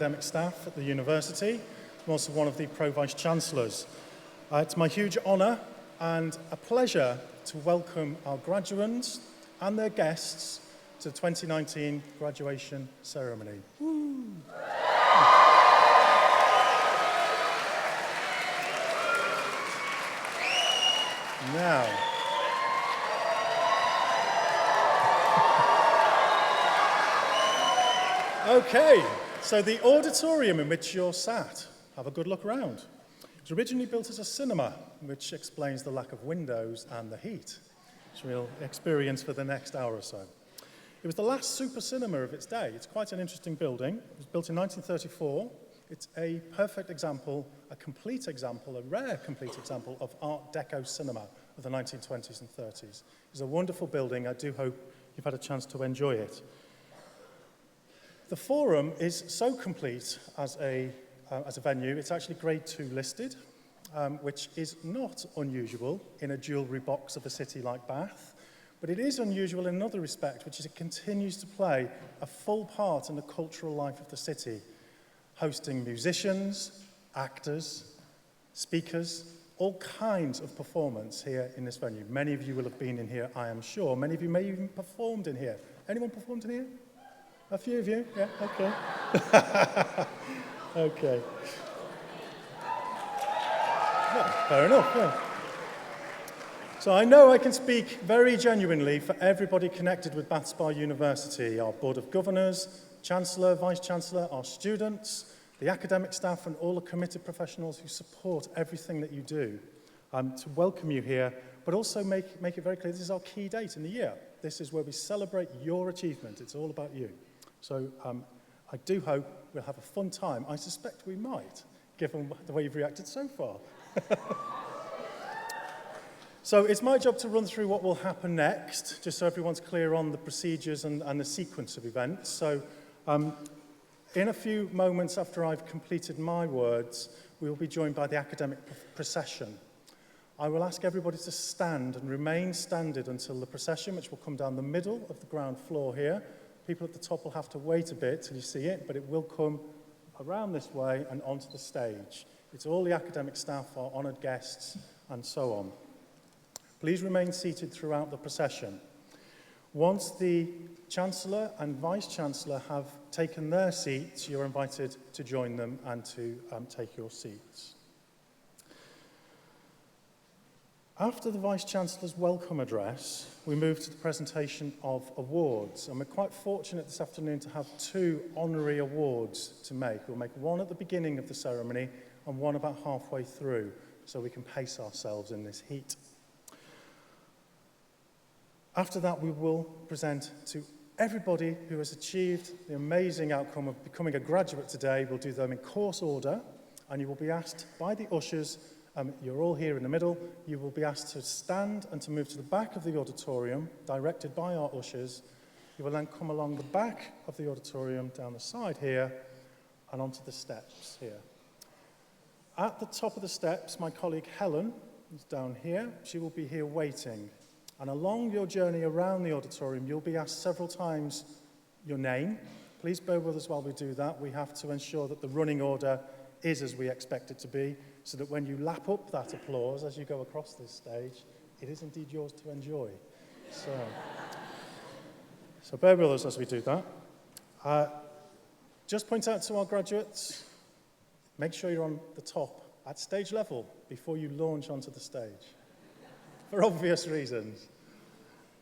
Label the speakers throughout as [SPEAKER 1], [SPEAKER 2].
[SPEAKER 1] academic staff at the university. I'm also one of the Pro-Vice Chancellors. It's my huge honour and a pleasure to welcome our graduands and their guests to the 2019 graduation ceremony. Woo. Now, okay, so the auditorium in which you're sat, have a good look around. It was originally built as a cinema, which explains the lack of windows and the heat, which we'll experience for the next hour or so. It was the last super cinema of its day. It's quite an interesting building. It was built in 1934. It's a perfect example, a complete example, a rare complete example of Art Deco cinema of the 1920s and 30s. It's a wonderful building. I do hope you've had a chance to enjoy it. The forum is so complete as a venue, it's actually grade 2 listed, which is not unusual in a jewellery box of a city like Bath, but it is unusual in another respect, which is it continues to play a full part in the cultural life of the city, hosting musicians, actors, speakers, all kinds of performance here in this venue. Many of you will have been in here, I am sure. Many of you may have even performed in here. Anyone performed in here? A few of you? Yeah, okay. Okay. Yeah, fair enough, yeah. So I know I can speak very genuinely for everybody connected with Bath Spa University, our Board of Governors, Chancellor, Vice Chancellor, our students, the academic staff and all the committed professionals who support everything that you do, to welcome you here, but also make it very clear this is our key date in the year. This is where we celebrate your achievement. It's all about you. So I do hope we'll have a fun time. I suspect we might, given the way you've reacted so far. So it's my job to run through what will happen next, just so everyone's clear on the procedures and the sequence of events. So in a few moments after I've completed my words, we will be joined by the academic procession. I will ask everybody to stand and remain standing until the procession, which will come down the middle of the ground floor here. People at the top will have to wait a bit till you see it, but it will come around this way and onto the stage. It's all the academic staff, our honoured guests, and so on. Please remain seated throughout the procession. Once the Chancellor and Vice-Chancellor have taken their seats, you're invited to join them and to take your seats. After the Vice-Chancellor's welcome address, we move to the presentation of awards. And we're quite fortunate this afternoon to have 2 honorary awards to make. We'll make one at the beginning of the ceremony and one about halfway through, so we can pace ourselves in this heat. After that, we will present to everybody who has achieved the amazing outcome of becoming a graduate today. We'll do them in course order, and you will be asked by the ushers, you're all here in the middle, you will be asked to stand and to move to the back of the auditorium, directed by our ushers. You will then come along the back of the auditorium, down the side here, and onto the steps here. At the top of the steps, my colleague Helen is down here. She will be here waiting. And along your journey around the auditorium, you'll be asked several times your name. Please bear with us while we do that. We have to ensure that the running order is as we expect it to be, so that when you lap up that applause as you go across this stage, it is indeed yours to enjoy. So bear with us as we do that. Just point out to our graduates, make sure you're on the top at stage level before you launch onto the stage. For obvious reasons.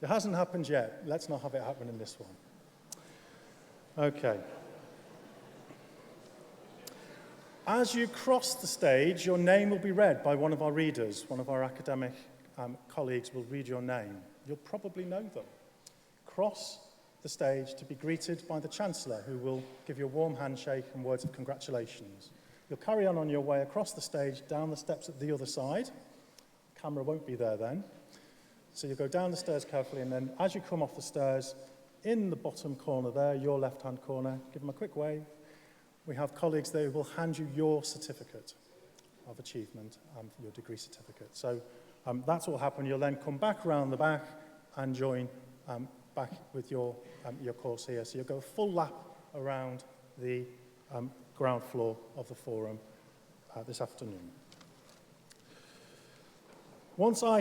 [SPEAKER 1] It hasn't happened yet. Let's not have it happen in this one. Okay. As you cross the stage, your name will be read by one of our readers. One of our academic colleagues will read your name. You'll probably know them. Cross the stage to be greeted by the Chancellor, who will give you a warm handshake and words of congratulations. You'll carry on your way across the stage, down the steps at the other side. Camera won't be there then. So you go down the stairs carefully, and then as you come off the stairs, in the bottom corner there, your left-hand corner, give them a quick wave. We have colleagues there who will hand you your certificate of achievement, your degree certificate. So that's what will happen. You'll then come back around the back and join back with your course here. So you'll go a full lap around the ground floor of the forum this afternoon. Once all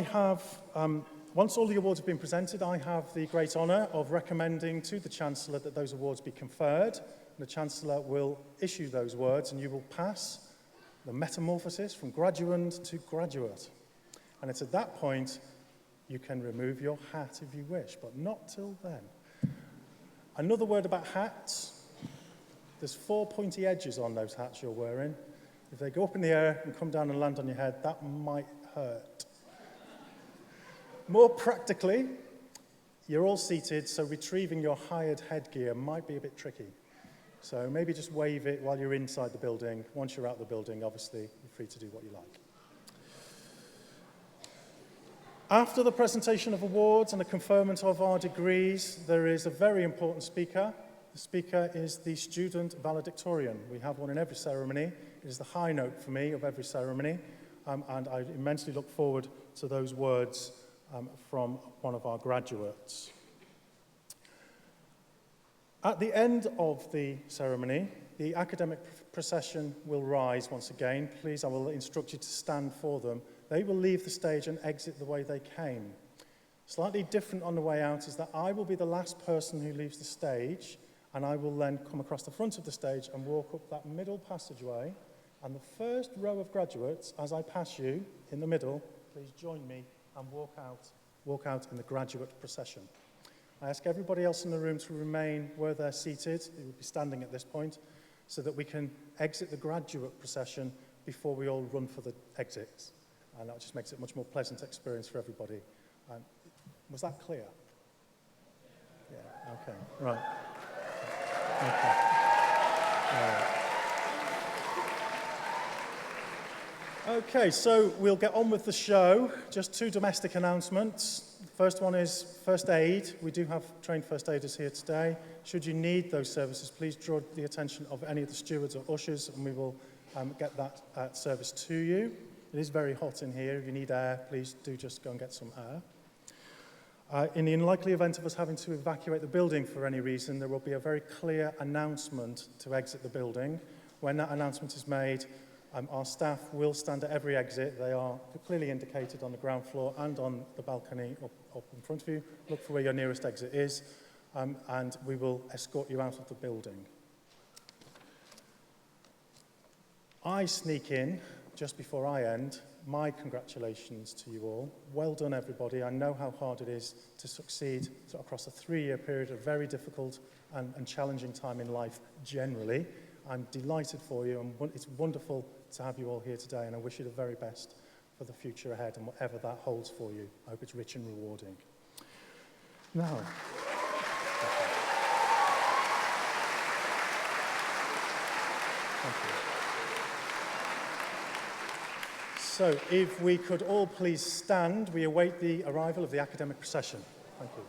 [SPEAKER 1] the awards have been presented, I have the great honour of recommending to the Chancellor that those awards be conferred. The Chancellor will issue those words, and you will pass the metamorphosis from graduand to graduate. And it's at that point you can remove your hat if you wish, but not till then. Another word about hats. There's 4 pointy edges on those hats you're wearing. If they go up in the air and come down and land on your head, that might hurt. More practically, you're all seated, so retrieving your hired headgear might be a bit tricky. So maybe just wave it while you're inside the building. Once you're out the building, obviously, you're free to do what you like. After the presentation of awards and the conferment of our degrees, there is a very important speaker. The speaker is the student valedictorian. We have one in every ceremony. It is the high note for me of every ceremony, and I immensely look forward to those words from one of our graduates. At the end of the ceremony, the academic procession will rise once again. Please, I will instruct you to stand for them. They will leave the stage and exit the way they came. Slightly different on the way out is that I will be the last person who leaves the stage, and I will then come across the front of the stage and walk up that middle passageway. And the first row of graduates, as I pass you in the middle, please join me and walk out in the graduate procession. I ask everybody else in the room to remain where they're seated. They will be standing at this point, so that we can exit the graduate procession before we all run for the exits. And that just makes it a much more pleasant experience for everybody. Was that clear? Yeah, okay, right. Okay. All right. Okay, so we'll get on with the show. Just 2 domestic announcements. The first one is first aid. We do have trained first aiders here today. Should you need those services, please draw the attention of any of the stewards or ushers, and we will get that service to you. It is very hot in here. If you need air, please do just go and get some air. In the unlikely event of us having to evacuate the building for any reason, there will be a very clear announcement to exit the building. When that announcement is made, our staff will stand at every exit. They are clearly indicated on the ground floor and on the balcony up in front of you. Look for where your nearest exit is, and we will escort you out of the building. I sneak in, just before I end, my congratulations to you all. Well done, everybody. I know how hard it is to succeed across a 3-year period, a very difficult and challenging time in life generally. I'm delighted for you, and it's wonderful to have you all here today, and I wish you the very best for the future ahead and whatever that holds for you. I hope it's rich and rewarding. Now, thank you. So, if we could all please stand, we await the arrival of the academic procession. Thank you.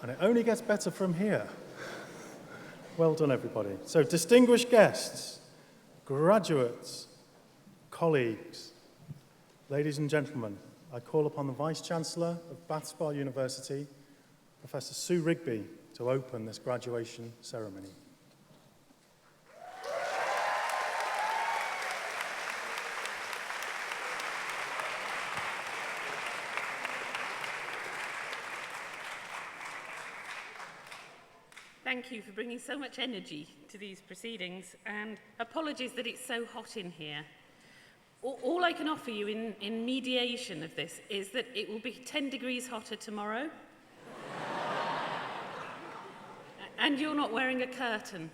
[SPEAKER 1] And it only gets better from here. Well done, everybody. So, distinguished guests, graduates, colleagues, ladies and gentlemen, I call upon the Vice Chancellor of Bath Spa University, Professor Sue Rigby, to open this graduation ceremony.
[SPEAKER 2] Thank you for bringing so much energy to these proceedings, and apologies that it's so hot in here. All I can offer you in mediation of this is that it will be 10 degrees hotter tomorrow. And you're not wearing a curtain.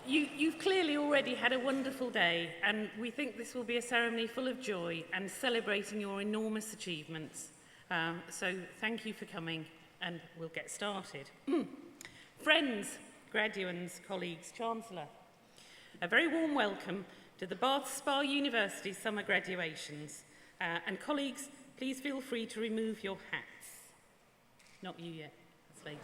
[SPEAKER 2] You've clearly already had a wonderful day, and we think this will be a ceremony full of joy and celebrating your enormous achievements. So thank you for coming. And we'll get started. Friends, graduands, colleagues, Chancellor, a very warm welcome to the Bath Spa University summer graduations. And colleagues, please feel free to remove your hats. Not you yet, that's later.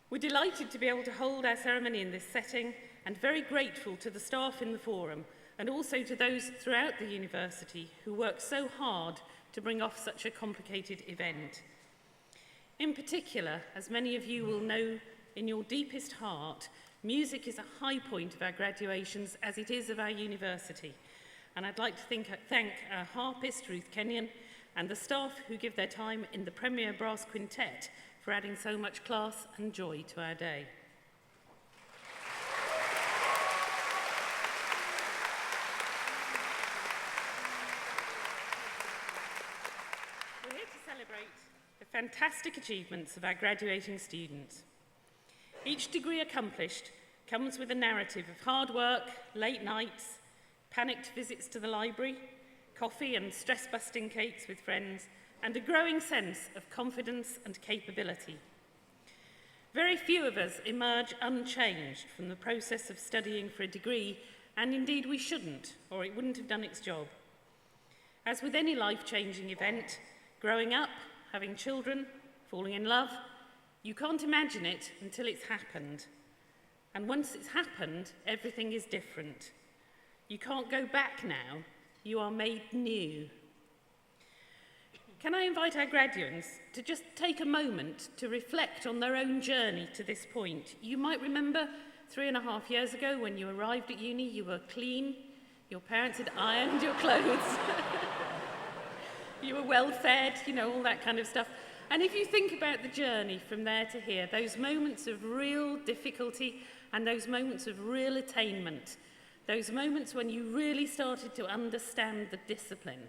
[SPEAKER 2] We're delighted to be able to hold our ceremony in this setting and very grateful to the staff in the forum and also to those throughout the university who work so hard to bring off such a complicated event. In particular, as many of you will know in your deepest heart, music is a high point of our graduations as it is of our university. And I'd like to thank our harpist, Ruth Kenyon, and the staff who give their time in the Premier Brass Quintet for adding so much class and joy to our day. The fantastic achievements of our graduating students. Each degree accomplished comes with a narrative of hard work, late nights, panicked visits to the library, coffee and stress-busting cakes with friends, and a growing sense of confidence and capability. Very few of us emerge unchanged from the process of studying for a degree, and indeed we shouldn't, or it wouldn't have done its job. As with any life-changing event, growing up, having children, falling in love, you can't imagine it until it's happened. And once it's happened, everything is different. You can't go back now, you are made new. Can I invite our graduands to just take a moment to reflect on their own journey to this point? You might remember 3.5 years ago when you arrived at uni, you were clean, your parents had ironed your clothes. You were well fed, you know, all that kind of stuff. And if you think about the journey from there to here, those moments of real difficulty and those moments of real attainment, those moments when you really started to understand the discipline,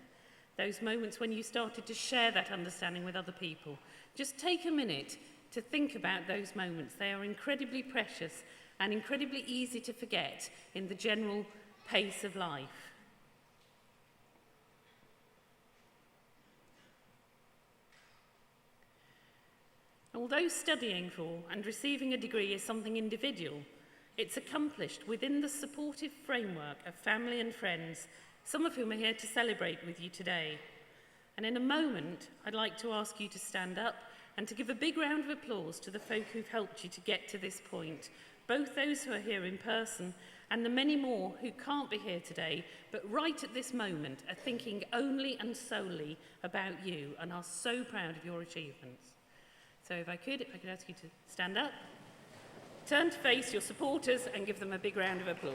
[SPEAKER 2] those moments when you started to share that understanding with other people, just take a minute to think about those moments. They are incredibly precious and incredibly easy to forget in the general pace of life. Although studying for and receiving a degree is something individual, it's accomplished within the supportive framework of family and friends, some of whom are here to celebrate with you today. And in a moment, I'd like to ask you to stand up and to give a big round of applause to the folk who've helped you to get to this point, both those who are here in person and the many more who can't be here today, but right at this moment are thinking only and solely about you and are so proud of your achievements. So if I could ask you to stand up, turn to face your supporters and give them a big round of applause.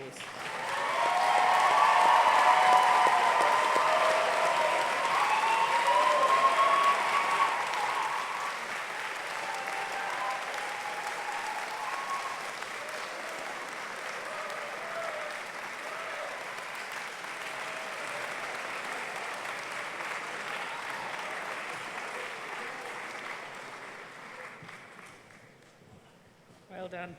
[SPEAKER 2] Well done.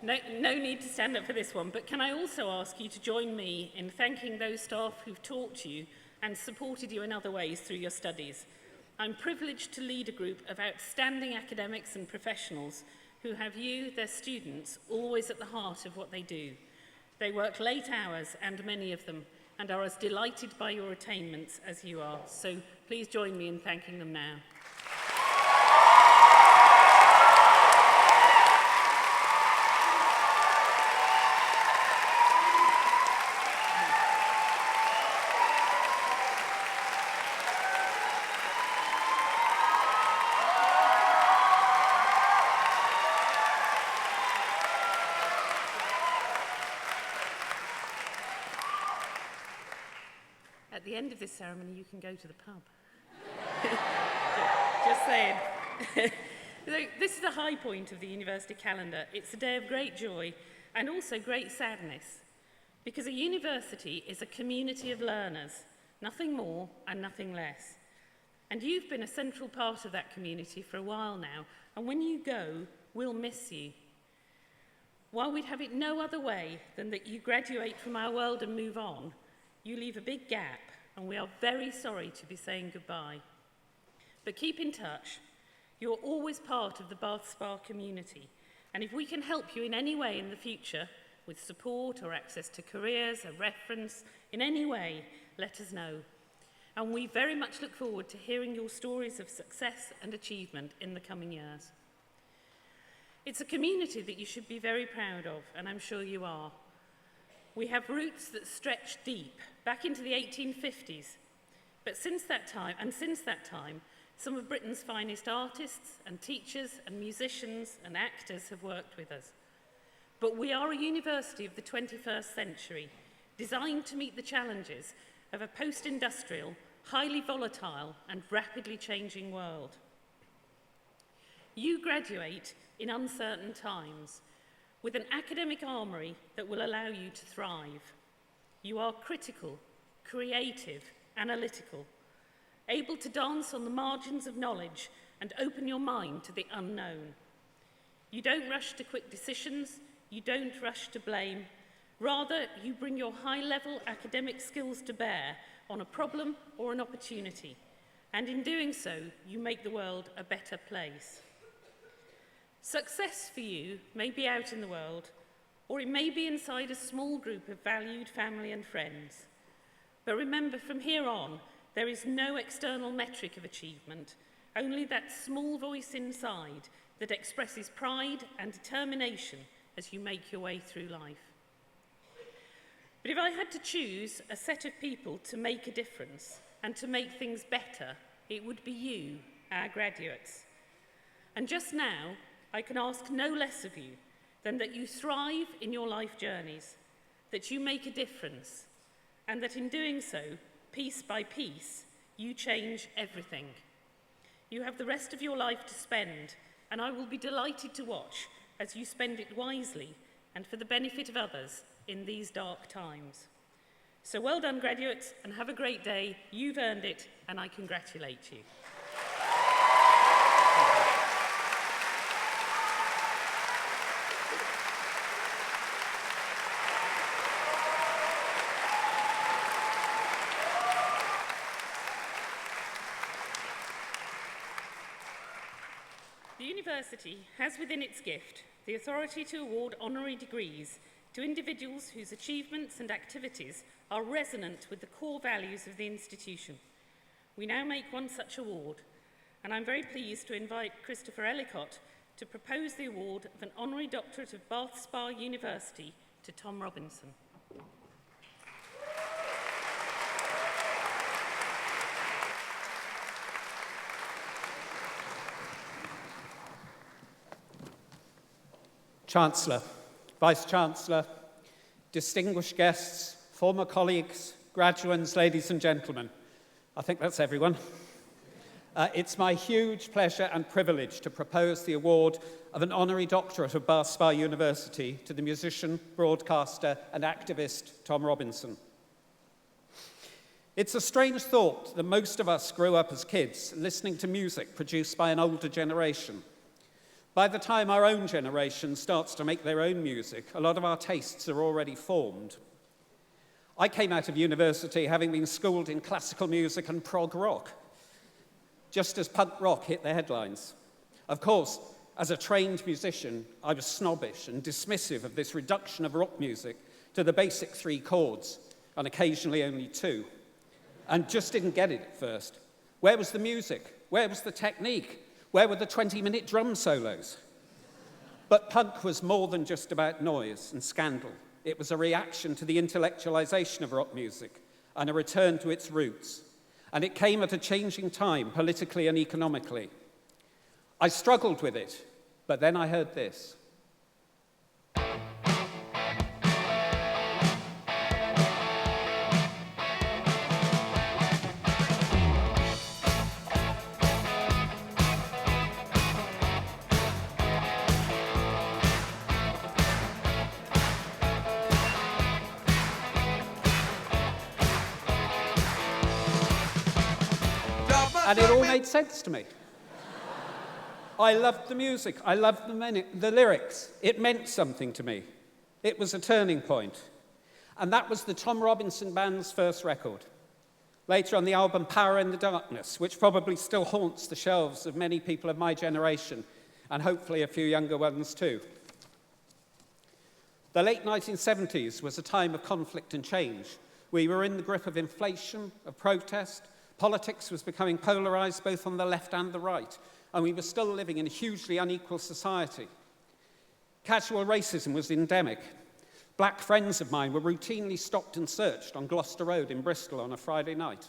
[SPEAKER 2] No need to stand up for this one, but can I also ask you to join me in thanking those staff who've taught you and supported you in other ways through your studies. I'm privileged to lead a group of outstanding academics and professionals who have you, their students, always at the heart of what they do. They work late hours, and many of them, and are as delighted by your attainments as you are. So please join me in thanking them now. At the end of this ceremony, you can go to the pub. Just saying. This is the high point of the university calendar. It's a day of great joy and also great sadness, because a university is a community of learners, nothing more and nothing less. And you've been a central part of that community for a while now, and when you go, we'll miss you. While we'd have it no other way than that you graduate from our world and move on, you leave a big gap, and we are very sorry to be saying goodbye. But keep in touch. You're always part of the Bath Spa community, and if we can help you in any way in the future, with support or access to careers, a reference, in any way, let us know. And we very much look forward to hearing your stories of success and achievement in the coming years. It's a community that you should be very proud of, and I'm sure you are. We have roots that stretch deep, back into the 1850s. But since that time, some of Britain's finest artists and teachers and musicians and actors have worked with us. But we are a university of the 21st century, designed to meet the challenges of a post-industrial, highly volatile and rapidly changing world. You graduate in uncertain times, with an academic armoury that will allow you to thrive. You are critical, creative, analytical, able to dance on the margins of knowledge and open your mind to the unknown. You don't rush to quick decisions, you don't rush to blame. Rather, you bring your high-level academic skills to bear on a problem or an opportunity, and in doing so, you make the world a better place. Success for you may be out in the world, or it may be inside a small group of valued family and friends. But remember, from here on, there is no external metric of achievement, only that small voice inside that expresses pride and determination as you make your way through life. But if I had to choose a set of people to make a difference and to make things better, it would be you, our graduates. And just now, I can ask no less of you than that you thrive in your life journeys, that you make a difference, and that in doing so, piece by piece, you change everything. You have the rest of your life to spend, and I will be delighted to watch as you spend it wisely and for the benefit of others in these dark times. So well done, graduates, and have a great day. You've earned it, and I congratulate you. The university has within its gift the authority to award honorary degrees to individuals whose achievements and activities are resonant with the core values of the institution. We now make one such award, and I'm very pleased to invite Christopher Ellicott to propose the award of an Honorary Doctorate of Bath Spa University to Tom Robinson.
[SPEAKER 3] Chancellor, Vice Chancellor, distinguished guests, former colleagues, graduands, ladies and gentlemen. I think that's everyone. It's my huge pleasure and privilege to propose the award of an Honorary Doctorate of Bath Spa University to the musician, broadcaster and activist Tom Robinson. It's a strange thought that most of us grew up as kids listening to music produced by an older generation. By the time our own generation starts to make their own music, a lot of our tastes are already formed. I came out of university having been schooled in classical music and prog rock, just as punk rock hit the headlines. Of course, as a trained musician, I was snobbish and dismissive of this reduction of rock music to the basic 3 chords, and occasionally only 2, and just didn't get it at first. Where was the music? Where was the technique? Where were the 20-minute drum solos? But punk was more than just about noise and scandal. It was a reaction to the intellectualization of rock music and a return to its roots. And it came at a changing time, politically and economically. I struggled with it, but then I heard this. And it all made sense to me. I loved the music. I loved the lyrics. It meant something to me. It was a turning point. And that was the Tom Robinson Band's first record. Later on, the album Power in the Darkness, which probably still haunts the shelves of many people of my generation, and hopefully a few younger ones too. The late 1970s was a time of conflict and change. We were in the grip of inflation, of protest. Politics was becoming polarized both on the left and the right, and we were still living in a hugely unequal society. Casual racism was endemic. Black friends of mine were routinely stopped and searched on Gloucester Road in Bristol on a Friday night.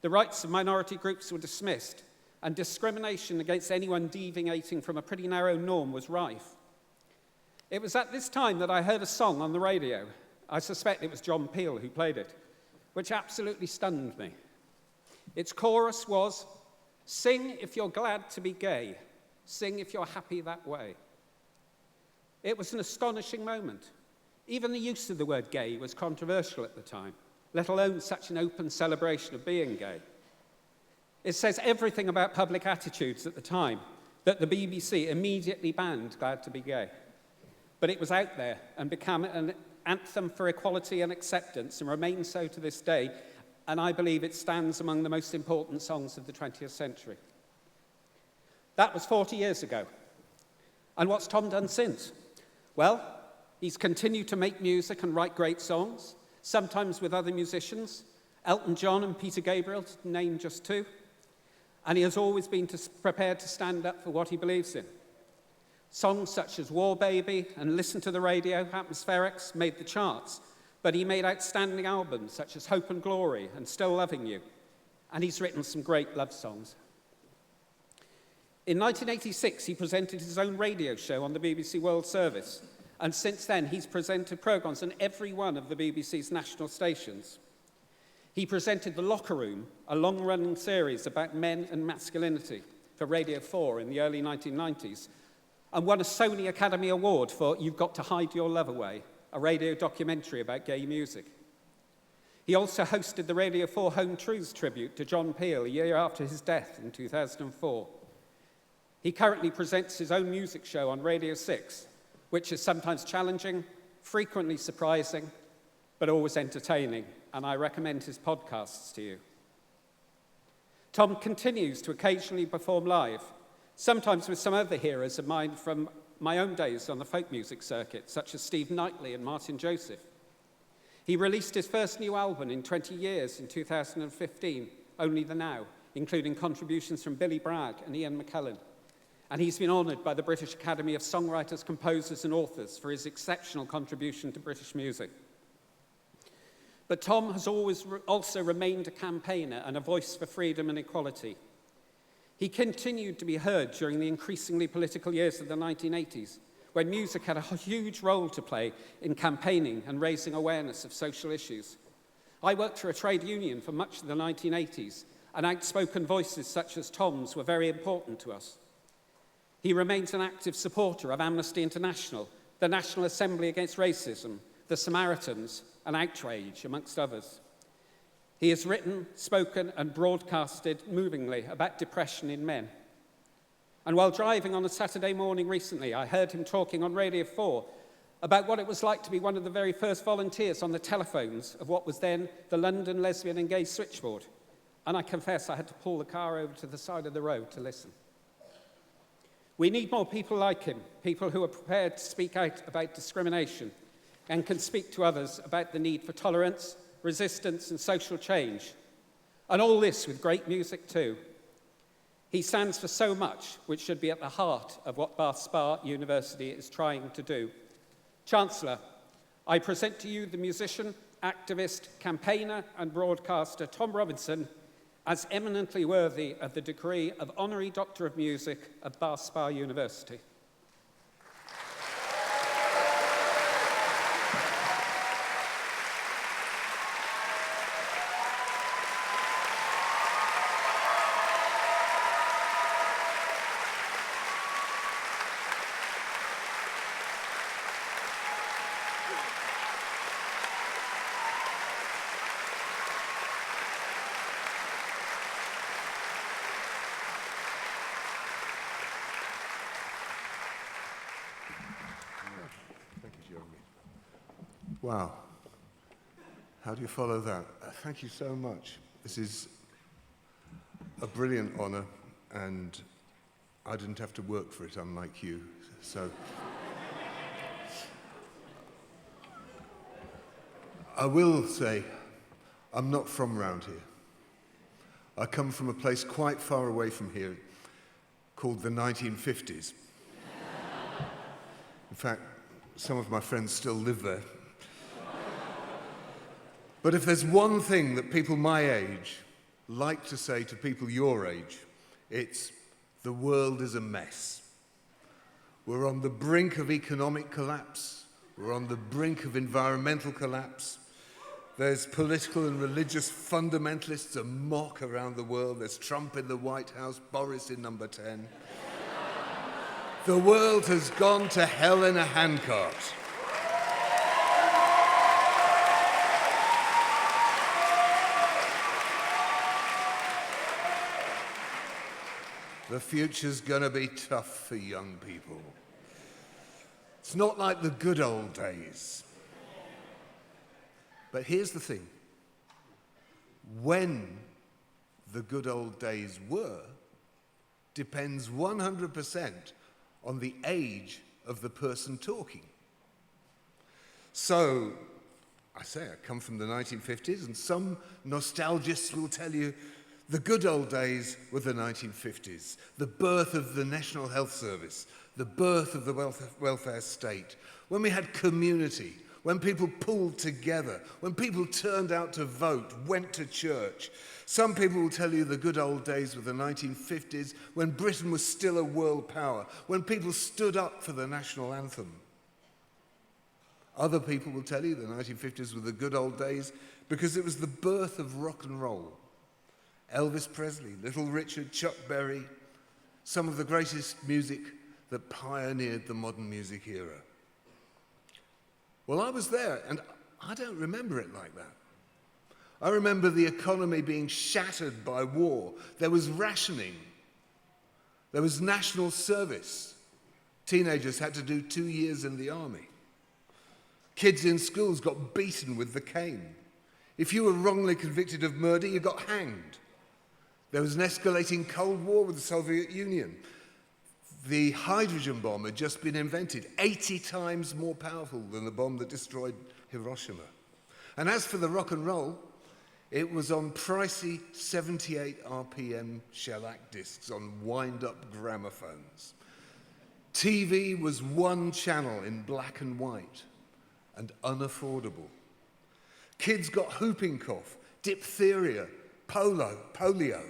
[SPEAKER 3] The rights of minority groups were dismissed, and discrimination against anyone deviating from a pretty narrow norm was rife. It was at this time that I heard a song on the radio. I suspect it was John Peel who played it, which absolutely stunned me. Its chorus was, "Sing if you're glad to be gay, sing if you're happy that way." It was an astonishing moment. Even the use of the word gay was controversial at the time, let alone such an open celebration of being gay. It says everything about public attitudes at the time that the BBC immediately banned Glad to be Gay. But it was out there and became an anthem for equality and acceptance and remains so to this day, and I believe it stands among the most important songs of the 20th century. That was 40 years ago. And what's Tom done since? Well, he's continued to make music and write great songs, sometimes with other musicians, Elton John and Peter Gabriel, to name just 2. And he has always been prepared to stand up for what he believes in. Songs such as War Baby and Listen to the Radio, Atmospherics, made the charts, but he made outstanding albums such as Hope and Glory and Still Loving You, and he's written some great love songs. In 1986, he presented his own radio show on the BBC World Service, and since then, he's presented programmes on every one of the BBC's national stations. He presented The Locker Room, a long-running series about men and masculinity, for Radio 4 in the early 1990s, and won a Sony Academy Award for You've Got to Hide Your Love Away, a radio documentary about gay music. He also hosted the Radio 4 Home Truths tribute to John Peel a year after his death in 2004. He currently presents his own music show on Radio 6, which is sometimes challenging, frequently surprising, but always entertaining, and I recommend his podcasts to you. Tom continues to occasionally perform live, sometimes with some other heroes of mine from my own days on the folk music circuit, such as Steve Knightley and Martin Joseph. He released his first new album in 20 years in 2015, Only the Now, including contributions from Billy Bragg and Ian McKellen. And he's been honoured by the British Academy of Songwriters, Composers and Authors for his exceptional contribution to British music. But Tom has always also remained a campaigner and a voice for freedom and equality. He continued to be heard during the increasingly political years of the 1980s, when music had a huge role to play in campaigning and raising awareness of social issues. I worked for a trade union for much of the 1980s, and outspoken voices such as Tom's were very important to us. He remains an active supporter of Amnesty International, the National Assembly Against Racism, the Samaritans, and Outrage, amongst others. He has written, spoken, and broadcasted movingly about depression in men. And while driving on a Saturday morning recently, I heard him talking on Radio 4 about what it was like to be one of the very first volunteers on the telephones of what was then the London Lesbian and Gay Switchboard. And I confess I had to pull the car over to the side of the road to listen. We need more people like him, people who are prepared to speak out about discrimination and can speak to others about the need for tolerance, resistance, and social change. And all this with great music too. He stands for so much which should be at the heart of what Bath Spa University is trying to do. Chancellor, I present to you the musician, activist, campaigner, and broadcaster Tom Robinson as eminently worthy of the degree of Honorary Doctor of Music of Bath Spa University.
[SPEAKER 4] Wow. How do you follow that? Thank you so much. This is a brilliant honour, and I didn't have to work for it, unlike you. So I will say I'm not from round here. I come from a place quite far away from here called the 1950s. In fact, some of my friends still live there. But if there's one thing that people my age like to say to people your age, it's the world is a mess. We're on the brink of economic collapse. We're on the brink of environmental collapse. There's political and religious fundamentalists amok around the world. There's Trump in the White House, Boris in number 10. The world has gone to hell in a handcart. The future's gonna be tough for young people. It's not like the good old days. But here's the thing. When the good old days were depends 100% on the age of the person talking. So, I come from the 1950s, and some nostalgists will tell you the good old days were the 1950s, the birth of the National Health Service, the birth of the welfare state, when we had community, when people pulled together, when people turned out to vote, went to church. Some people will tell you the good old days were the 1950s, when Britain was still a world power, when people stood up for the national anthem. Other people will tell you the 1950s were the good old days because it was the birth of rock and roll. Elvis Presley, Little Richard, Chuck Berry, some of the greatest music that pioneered the modern music era. Well, I was there, and I don't remember it like that. I remember the economy being shattered by war. There was rationing. There was national service. Teenagers had to do 2 years in the army. Kids in schools got beaten with the cane. If you were wrongly convicted of murder, you got hanged. There was an escalating Cold War with the Soviet Union. The hydrogen bomb had just been invented, 80 times more powerful than the bomb that destroyed Hiroshima. And as for the rock and roll, it was on pricey 78 RPM shellac discs on wind-up gramophones. TV was one channel in black and white and unaffordable. Kids got whooping cough, diphtheria, polio.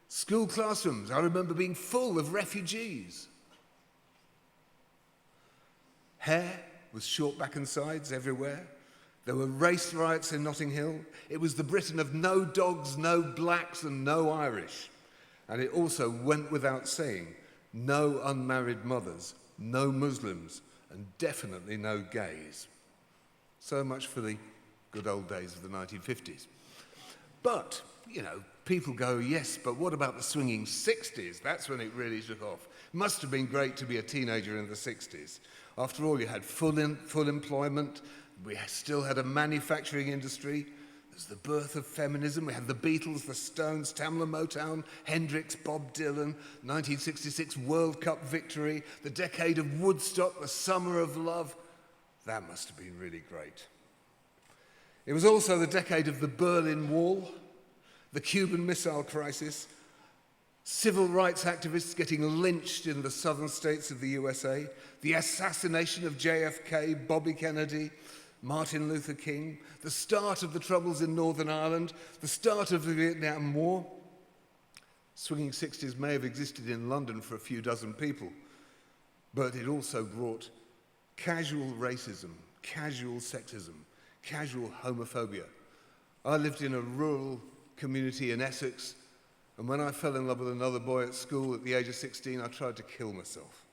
[SPEAKER 4] School classrooms, I remember being full of refugees. Hair was short back and sides everywhere. There were race riots in Notting Hill. It was the Britain of no dogs, no blacks, and no Irish. And it also went without saying, no unmarried mothers, no Muslims, and definitely no gays. So much for the good old days of the 1950s. But, you know, people go, yes, but what about the swinging 60s? That's when it really took off. Must have been great to be a teenager in the 60s. After all, you had full employment. We still had a manufacturing industry. There's the birth of feminism. We had the Beatles, the Stones, Tamla Motown, Hendrix, Bob Dylan, 1966 World Cup victory, the decade of Woodstock, the summer of love. That must have been really great. It was also the decade of the Berlin Wall, the Cuban Missile Crisis, civil rights activists getting lynched in the southern states of the USA, the assassination of JFK, Bobby Kennedy, Martin Luther King, the start of the Troubles in Northern Ireland, the start of the Vietnam War. Swinging 60s may have existed in London for a few dozen people, but it also brought casual racism, casual sexism, casual homophobia. I lived in a rural community in Essex, and when I fell in love with another boy at school at the age of 16, I tried to kill myself.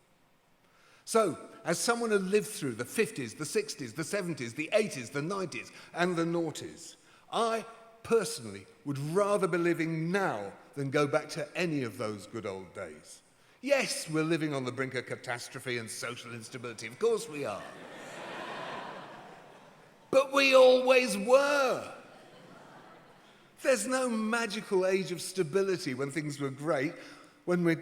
[SPEAKER 4] So, as someone who lived through the 50s, the 60s, the 70s, the 80s, the 90s, and the noughties, I personally would rather be living now than go back to any of those good old days. Yes, we're living on the brink of catastrophe and social instability. Of course we are. But we always were. There's no magical age of stability when things were great, when we,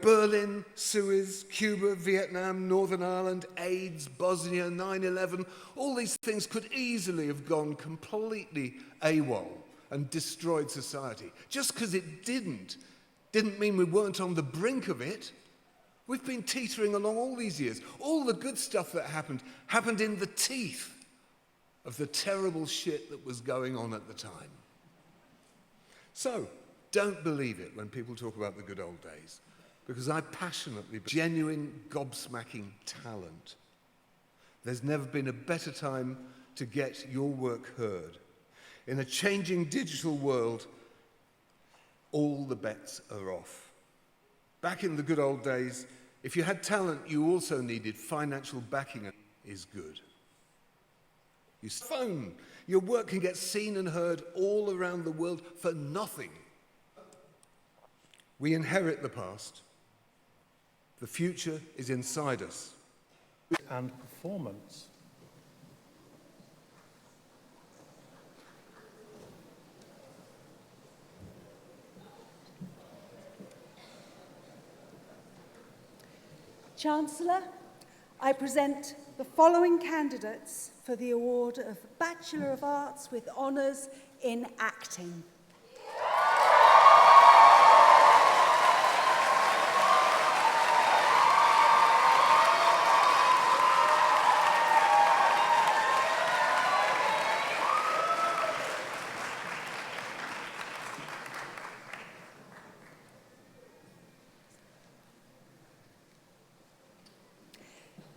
[SPEAKER 4] Berlin, Suez, Cuba, Vietnam, Northern Ireland, AIDS, Bosnia, 9/11, all these things could easily have gone completely AWOL and destroyed society. Just because it didn't mean we weren't on the brink of it. We've been teetering along all these years. All the good stuff that happened in the teeth of the terrible shit that was going on at the time. So, don't believe it when people talk about the good old days, because I passionately believe genuine gobsmacking talent. There's never been a better time to get your work heard. In a changing digital world, all the bets are off. Back in the good old days, if you had talent, you also needed financial backing. Is good. You phone. Your work can get seen and heard all around the world for nothing. We inherit the past. The future is inside us.
[SPEAKER 1] And performance.
[SPEAKER 5] Chancellor, I present the following candidates for the award of Bachelor of Arts with Honours in Acting.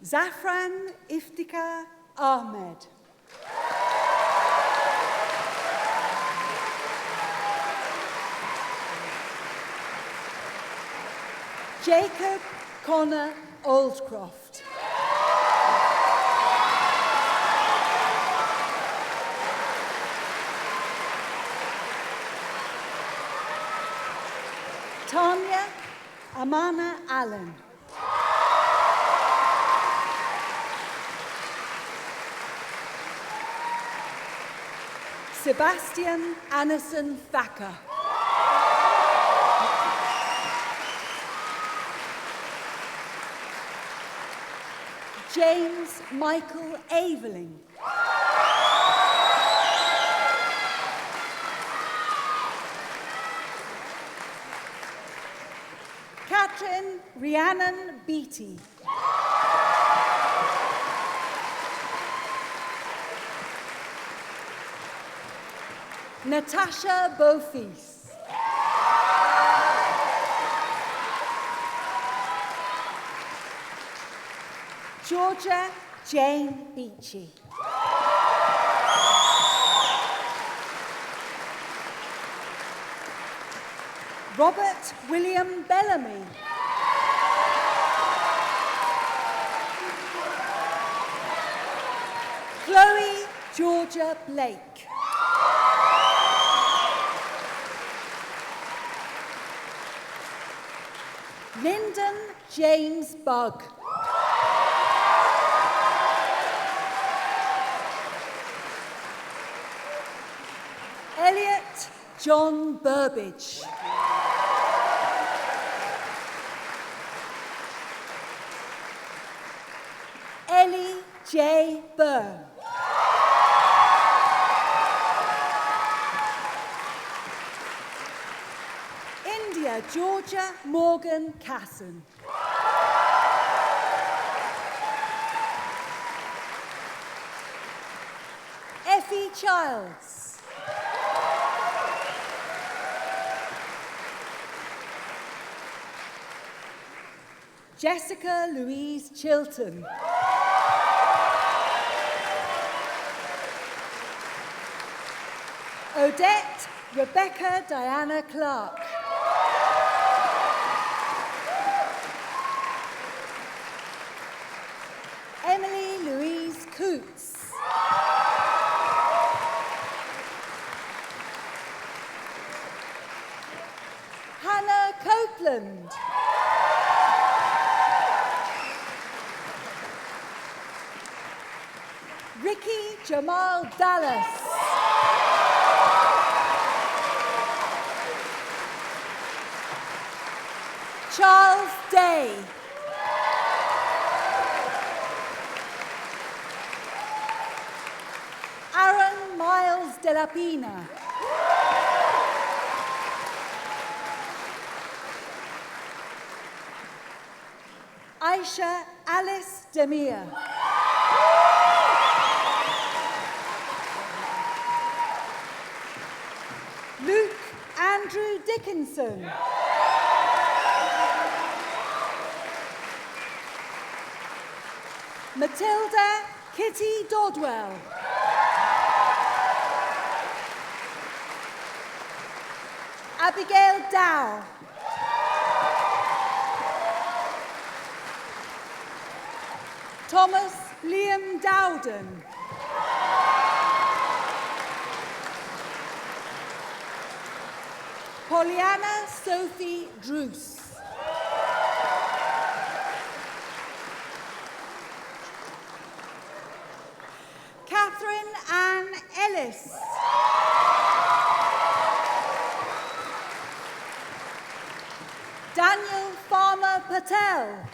[SPEAKER 5] Zafran Iftikhar Ahmed. Jacob Connor Oldcroft. Tanya Amana Allen. Sebastian Anderson Thacker. James Michael Aveling. Catherine Rhiannon Beattie. Natasha Beaufils. Georgia Jane Beachy. Robert William Bellamy. Chloe Georgia Blake. Lyndon James Bugg. Elliott John Burbage. Ellie J. Byrne. India Georgia Morgan Casson. Effie Childs. Jessica Louise Chilton. Odette Rebecca Diana Clark. Emily Louise Coots. Hannah Copeland. Ricky Jamal Dallas. Charles Day. Aaron Miles de la Pina. Aisha Alice Demir. Luke Andrew Dickinson. Matilda Kitty Dodwell. Abigail Dow. Thomas Liam Dowden. Pollyanna Sophie Druce. Catherine Ann Ellis. Daniel Farmer Patel.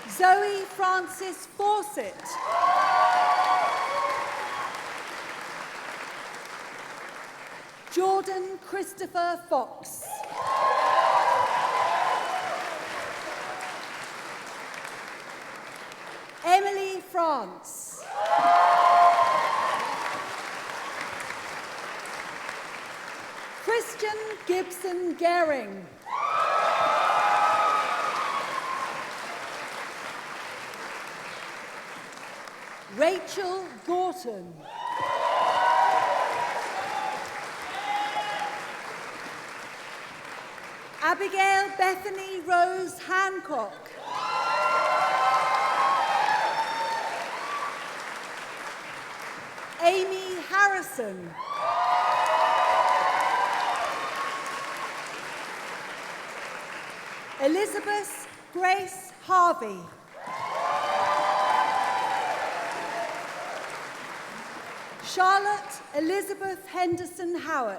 [SPEAKER 5] Zoe Francis Fawcett. Jordan Christopher Fox. Emily France. Christian Gibson Gehring. Rachel Gorton. Abigail Bethany Rose Hancock. Amy Harrison. Elizabeth Grace Harvey. Charlotte Elizabeth Henderson Howard.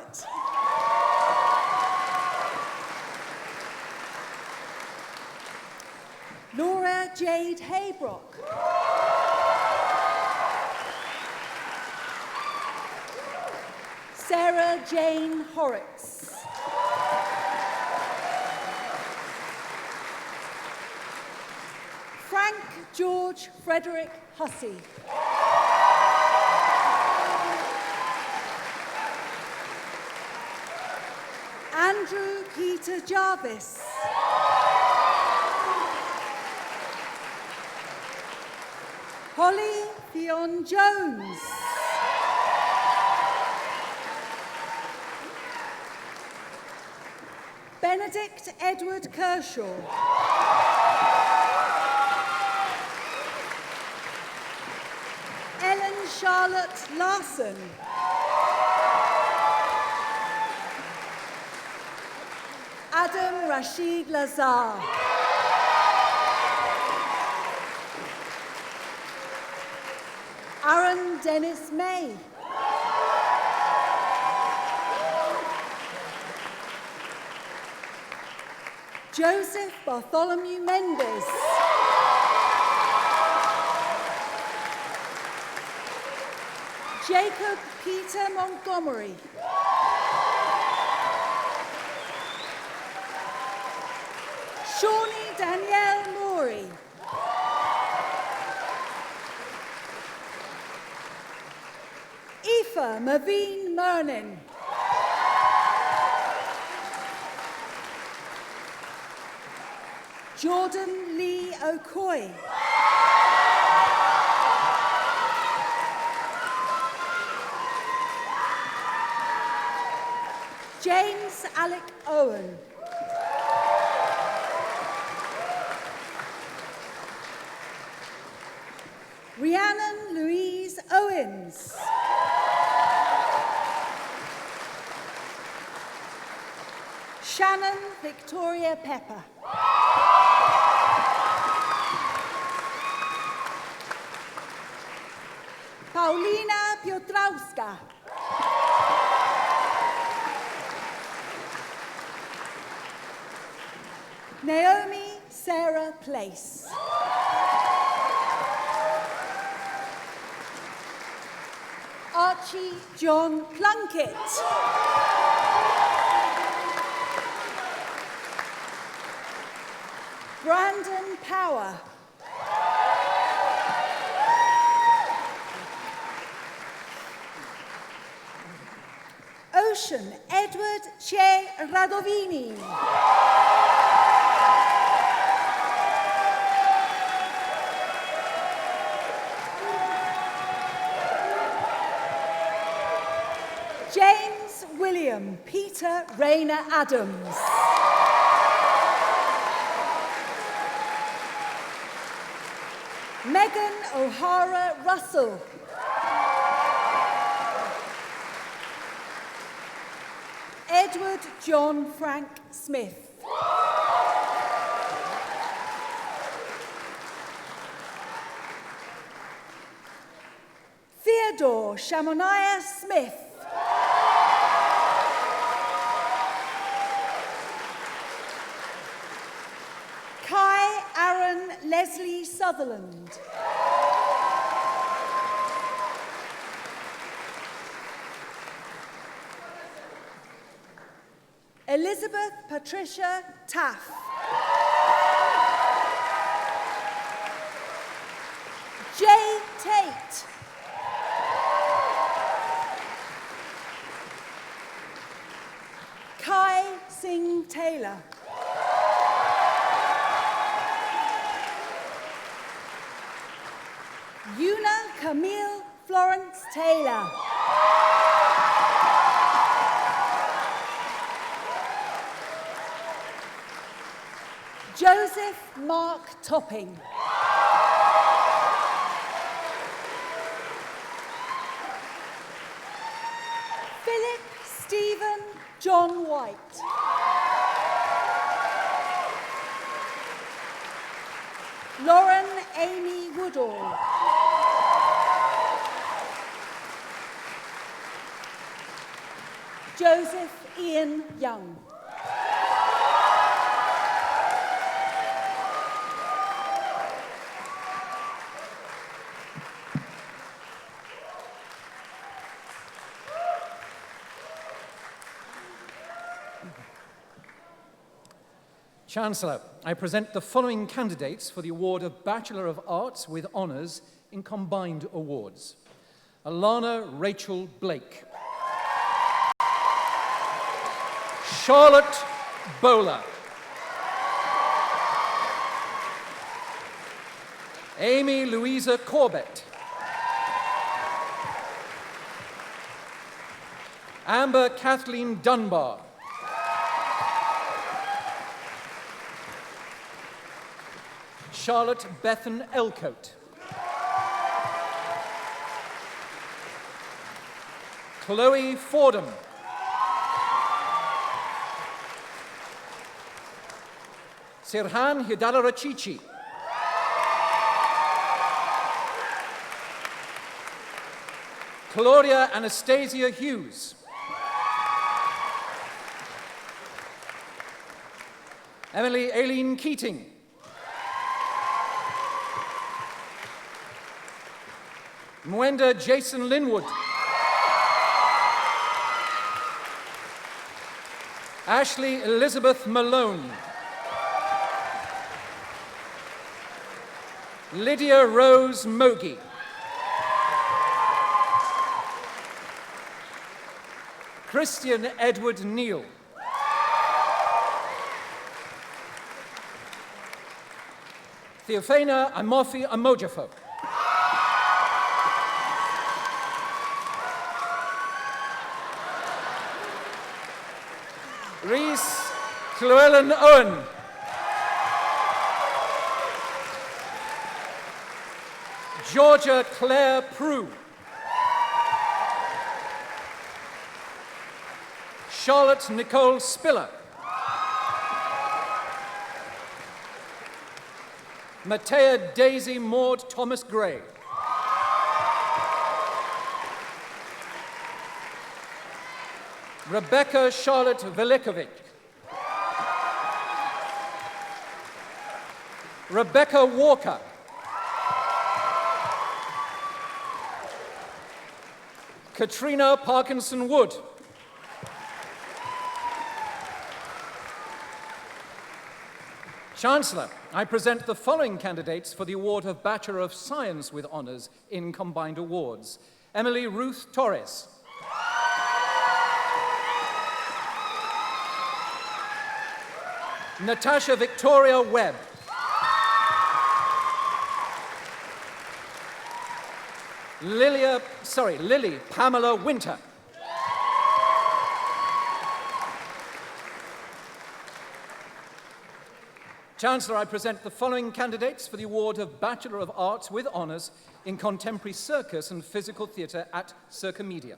[SPEAKER 5] Laura Jade Haybrook. Sarah Jane Horrocks. Frank George Frederick Hussey. Andrew Peter Jarvis. Holly Fionn Jones. Benedict Edward Kershaw. Ellen Charlotte Larson. Adam Rashid Lazar. Aaron Dennis May. Joseph Bartholomew Mendes. Jacob Peter Montgomery. Shawnee Danielle Maury. Aoife Maveen Mernin. Jordan Lee Okoye. James Alec Owen. Rhiannon Louise Owens. Shannon Victoria Pepper. Paulina Piotrowska. Naomi Sarah Place. Archie John Plunkett. Brandon Power. Ocean Edward Che Radovini. James William Peter Rayner Adams. Megan O'Hara Russell. Edward John Frank Smith. Theodore Shamoniah Smith. Kai Aaron Leslie Sutherland. Elizabeth Patricia Taff. Jay Tate. Kai Singh Taylor. Yuna Camille Florence Taylor. Joseph Mark Topping. Philip Stephen John White. Lauren Amy Woodall. Joseph Ian Young.
[SPEAKER 6] Chancellor, I present the following candidates for the award of Bachelor of Arts with Honours in Combined Awards. Alana Rachel Blake. Charlotte Bowler. Amy Louisa Corbett. Amber Kathleen Dunbar. Charlotte Bethan Ellicott. Chloe Fordham. Sirhan Hidalarachichi. Claudia Anastasia Hughes. Emily Aileen Keating. Mwenda Jason Linwood. Ashley Elizabeth Malone. Lydia Rose Mogi. Christian Edward Neal. Theophana Amofi Amojafo. Reese Llewellyn Owen. Georgia Claire Prue. Charlotte Nicole Spiller. Matea Daisy Maud Thomas Gray. Rebecca Charlotte Velikovic. Rebecca Walker. Katrina Parkinson Wood. Chancellor, I present the following candidates for the award of Bachelor of Science with Honours in Combined Awards. Emily Ruth Torres. Natasha Victoria Webb. Lily Pamela Winter. Chancellor, I present the following candidates for the award of Bachelor of Arts with Honours in Contemporary Circus and Physical Theatre at Circa Media.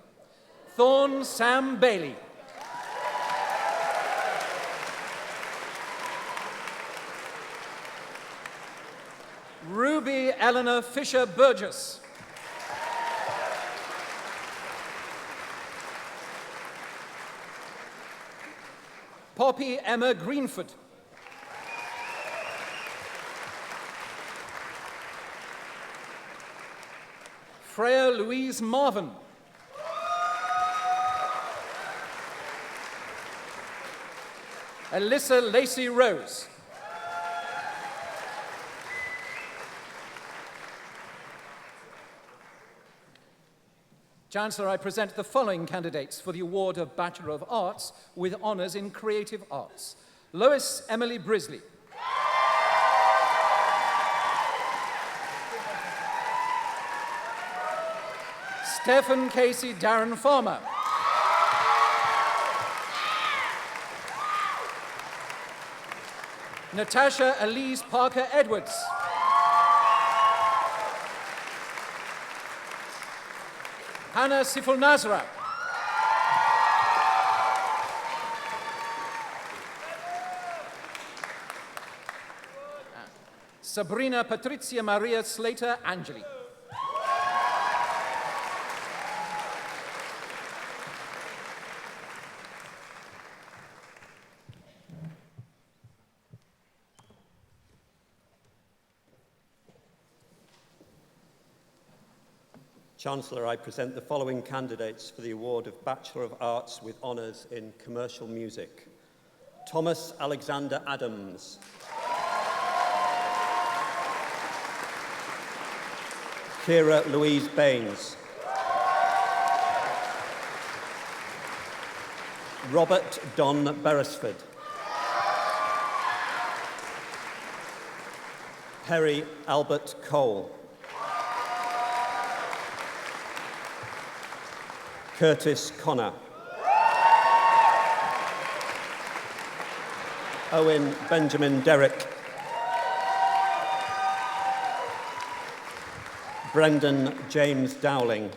[SPEAKER 6] Thorne Sam Bailey. Ruby Eleanor Fisher Burgess. Poppy Emma Greenford. Freya Louise Marvin. Alyssa Lacey Rose. Chancellor, I present the following candidates for the award of Bachelor of Arts with Honours in Creative Arts. Lois Emily Brisley. Stephen Casey Darren Farmer. Natasha Elise Parker Edwards. Hannah Siful Nazra. Sabrina Patricia Maria Slater Angeli.
[SPEAKER 7] Chancellor, I present the following candidates for the award of Bachelor of Arts with Honours in Commercial Music. Thomas Alexander Adams. Kira Louise Baines. Robert Don Beresford. Perry Albert Cole. Curtis Connor. Owen Benjamin Derrick. Brendan James Dowling.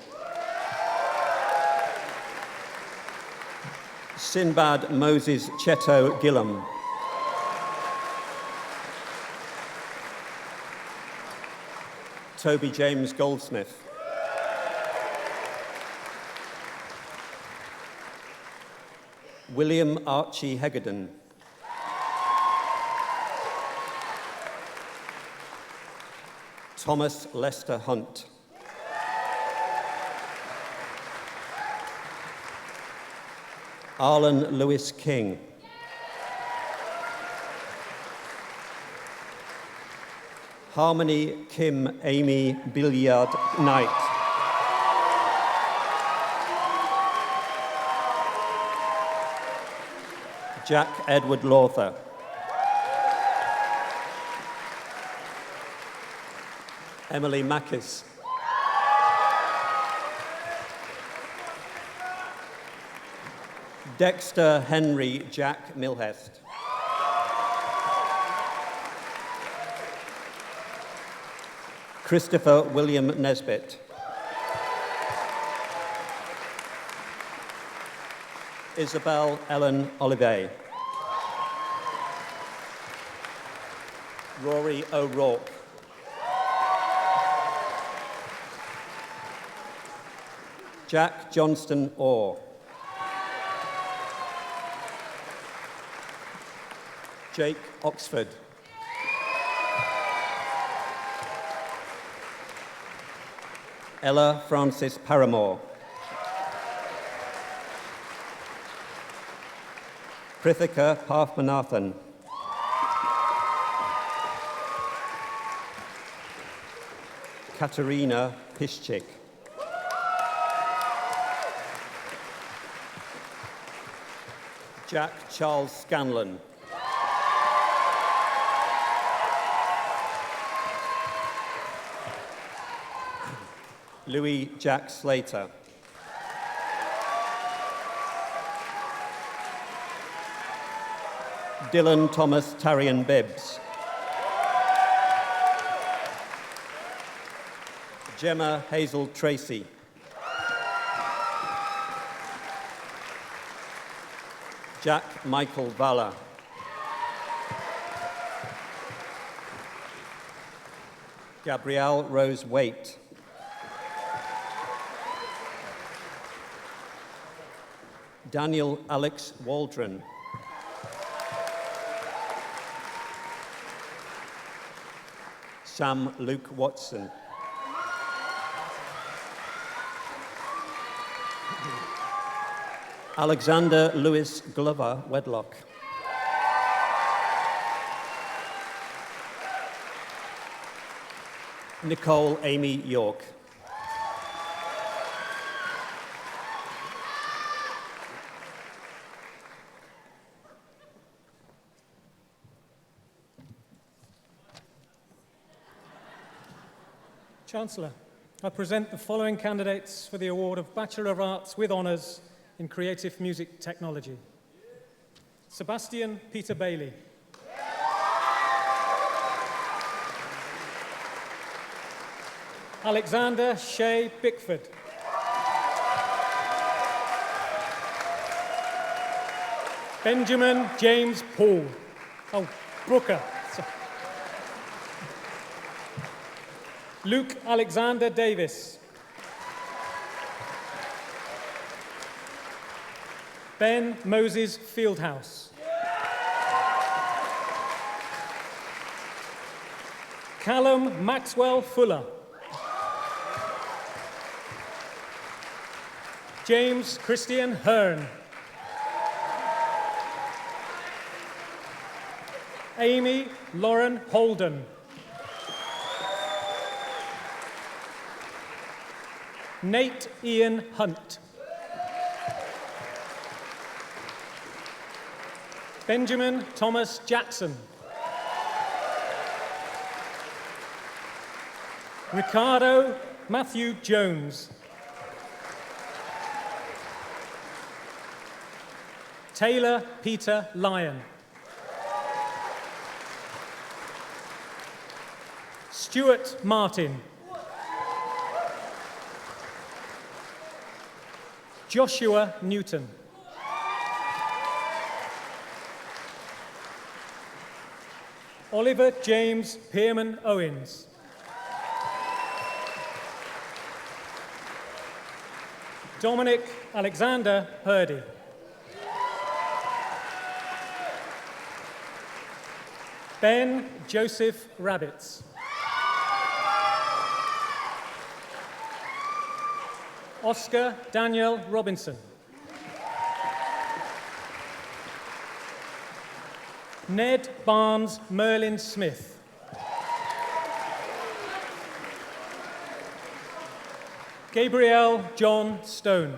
[SPEAKER 7] Sinbad Moses Cheto Gillam. Toby James Goldsmith. William Archie Hegarden. Thomas Lester Hunt. Arlen Lewis King. Harmony Kim Amy Billiard Knight. Jack Edward Lawther. Emily Mackis. Dexter Henry Jack Milhest. Christopher William Nesbitt. Isabel Ellen Olivet. Rory O'Rourke. Jack Johnston Orr. Jake Oxford. Ella Francis Paramore. Prithika Parthmanathan. Katerina Piszczyk. Jack Charles Scanlon. Louis Jack Slater. Dylan Thomas Tarian Bibbs. Gemma Hazel Tracy. Jack Michael Valla. Gabrielle Rose Waite. Daniel Alex Waldron. Sam Luke Watson. Alexander Lewis Glover Wedlock. Nicole Amy York.
[SPEAKER 8] Chancellor, I present the following candidates for the award of Bachelor of Arts with Honours in Creative Music Technology. Sebastian Peter Bailey. Alexander Shea Bickford. Benjamin James Paul. Oh, Brooker. Sorry. Luke Alexander Davis. Ben Moses Fieldhouse. Callum Maxwell Fuller. James Christian Hearn. Amy Lauren Holden. Nate Ian Hunt. Benjamin Thomas Jackson. Ricardo Matthew Jones. Taylor Peter Lyon. Stuart Martin. Joshua Newton. Oliver James Pearman Owens. Dominic Alexander Purdy. Ben Joseph Rabbits. Oscar Daniel Robinson. Ned Barnes Merlin Smith. Gabriel John Stone.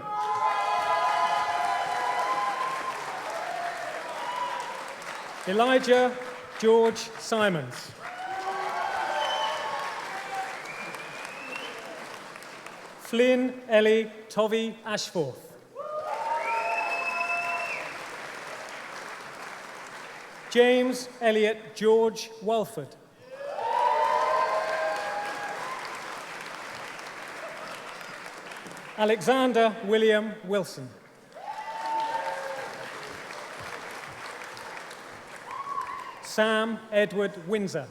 [SPEAKER 8] Elijah George Simons. Flynn Ellie Tovey Ashforth. James Elliot George Walford. Alexander William Wilson. Sam Edward Windsor.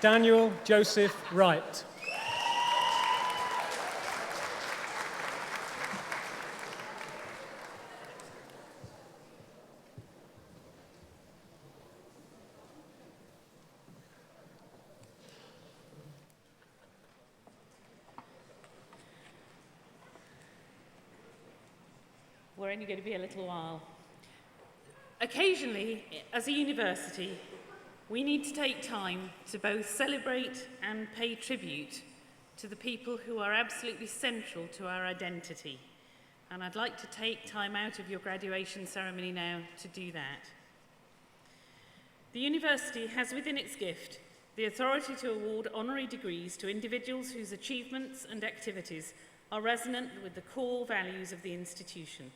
[SPEAKER 8] Daniel Joseph Wright.
[SPEAKER 2] We're only going to be a little while. Occasionally, as a university, we need to take time to both celebrate and pay tribute to the people who are absolutely central to our identity. And I'd like to take time out of your graduation ceremony now to do that. The university has within its gift the authority to award honorary degrees to individuals whose achievements and activities are resonant with the core values of the institution.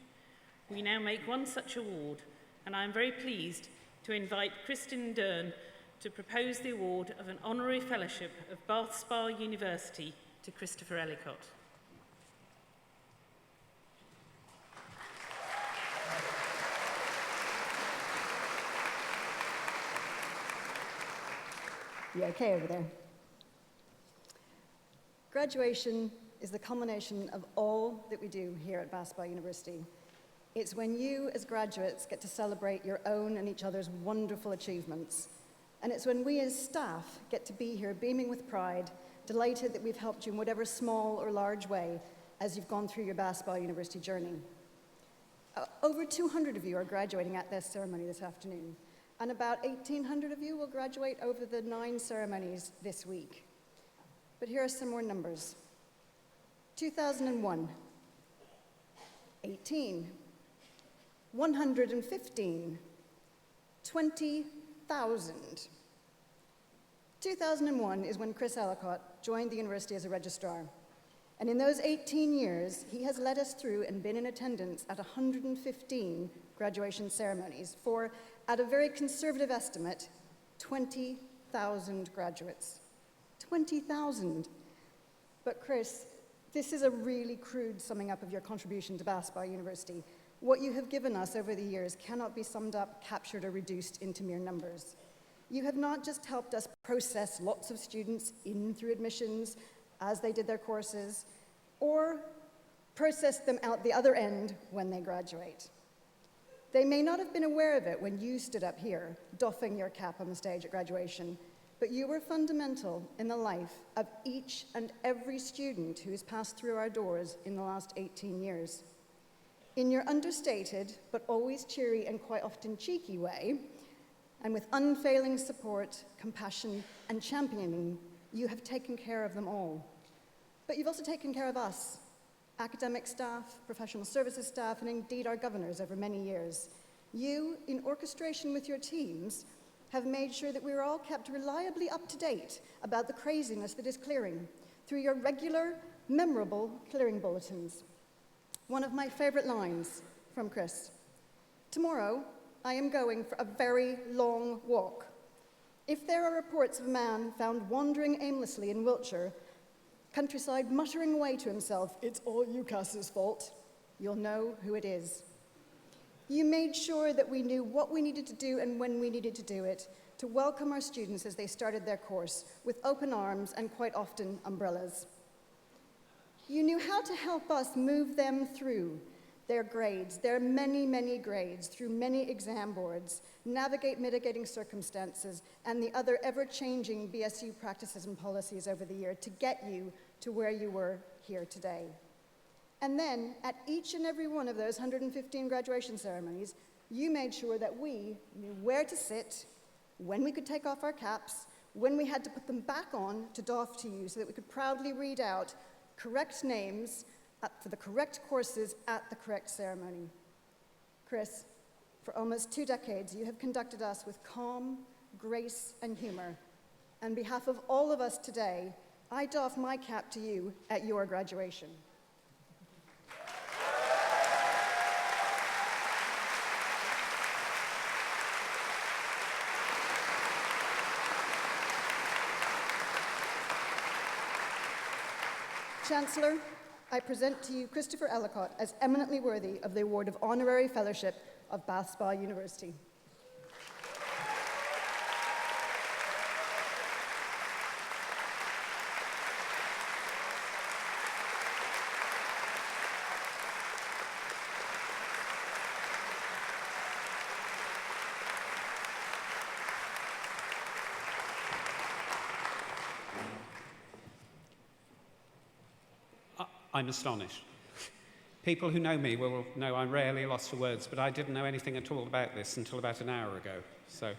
[SPEAKER 2] We now make one such award, and I am very pleased to invite Kristin Dern to propose the award of an honorary fellowship of Bath Spa University to Christopher Ellicott.
[SPEAKER 9] You okay over there? Graduation is the culmination of all that we do here at Bath Spa University. It's when you, as graduates, get to celebrate your own and each other's wonderful achievements. And it's when we, as staff, get to be here beaming with pride, delighted that we've helped you in whatever small or large way as you've gone through your Bath Spa University journey. Over 200 of you are graduating at this ceremony this afternoon, and about 1,800 of you will graduate over the 9 ceremonies this week. But here are some more numbers. 2001, 18, 115, 20,000. 2001 is when Chris Ellicott joined the university as a registrar. And in those 18 years, he has led us through and been in attendance at 115 graduation ceremonies for, at a very conservative estimate, 20,000 graduates. 20,000. But Chris, this is a really crude summing up of your contribution to Bath Spa University. What you have given us over the years cannot be summed up, captured, or reduced into mere numbers. You have not just helped us process lots of students in through admissions as they did their courses, or process them out the other end when they graduate. They may not have been aware of it when you stood up here, doffing your cap on the stage at graduation, but you were fundamental in the life of each and every student who has passed through our doors in the last 18 years. In your understated, but always cheery and quite often cheeky way, and with unfailing support, compassion, and championing, you have taken care of them all. But you've also taken care of us, academic staff, professional services staff, and indeed our governors over many years. You, in orchestration with your teams, have made sure that we are all kept reliably up to date about the craziness that is clearing through your regular, memorable clearing bulletins. One of my favorite lines from Chris. Tomorrow, I am going for a very long walk. If there are reports of a man found wandering aimlessly in Wiltshire, countryside muttering away to himself, "It's all UCAS's fault," you'll know who it is. You made sure that we knew what we needed to do and when we needed to do it, to welcome our students as they started their course with open arms and quite often umbrellas. You knew how to help us move them through their grades, their many, many grades, through many exam boards, navigate mitigating circumstances, and the other ever-changing BSU practices and policies over the year to get you to where you were here today. And then, at each and every one of those 115 graduation ceremonies, you made sure that we knew where to sit, when we could take off our caps, when we had to put them back on to doff to you so that we could proudly read out correct names for the correct courses at the correct ceremony. Chris, for almost 2 decades, you have conducted us with calm, grace, and humor. On behalf of all of us today, I doff my cap to you at your graduation. Chancellor, I present to you Christopher Ellicott as eminently worthy of the award of Honorary Fellowship of Bath Spa University.
[SPEAKER 3] I'm astonished. People who know me will know I'm rarely lost for words, but I didn't know anything at all about this until about an hour ago. So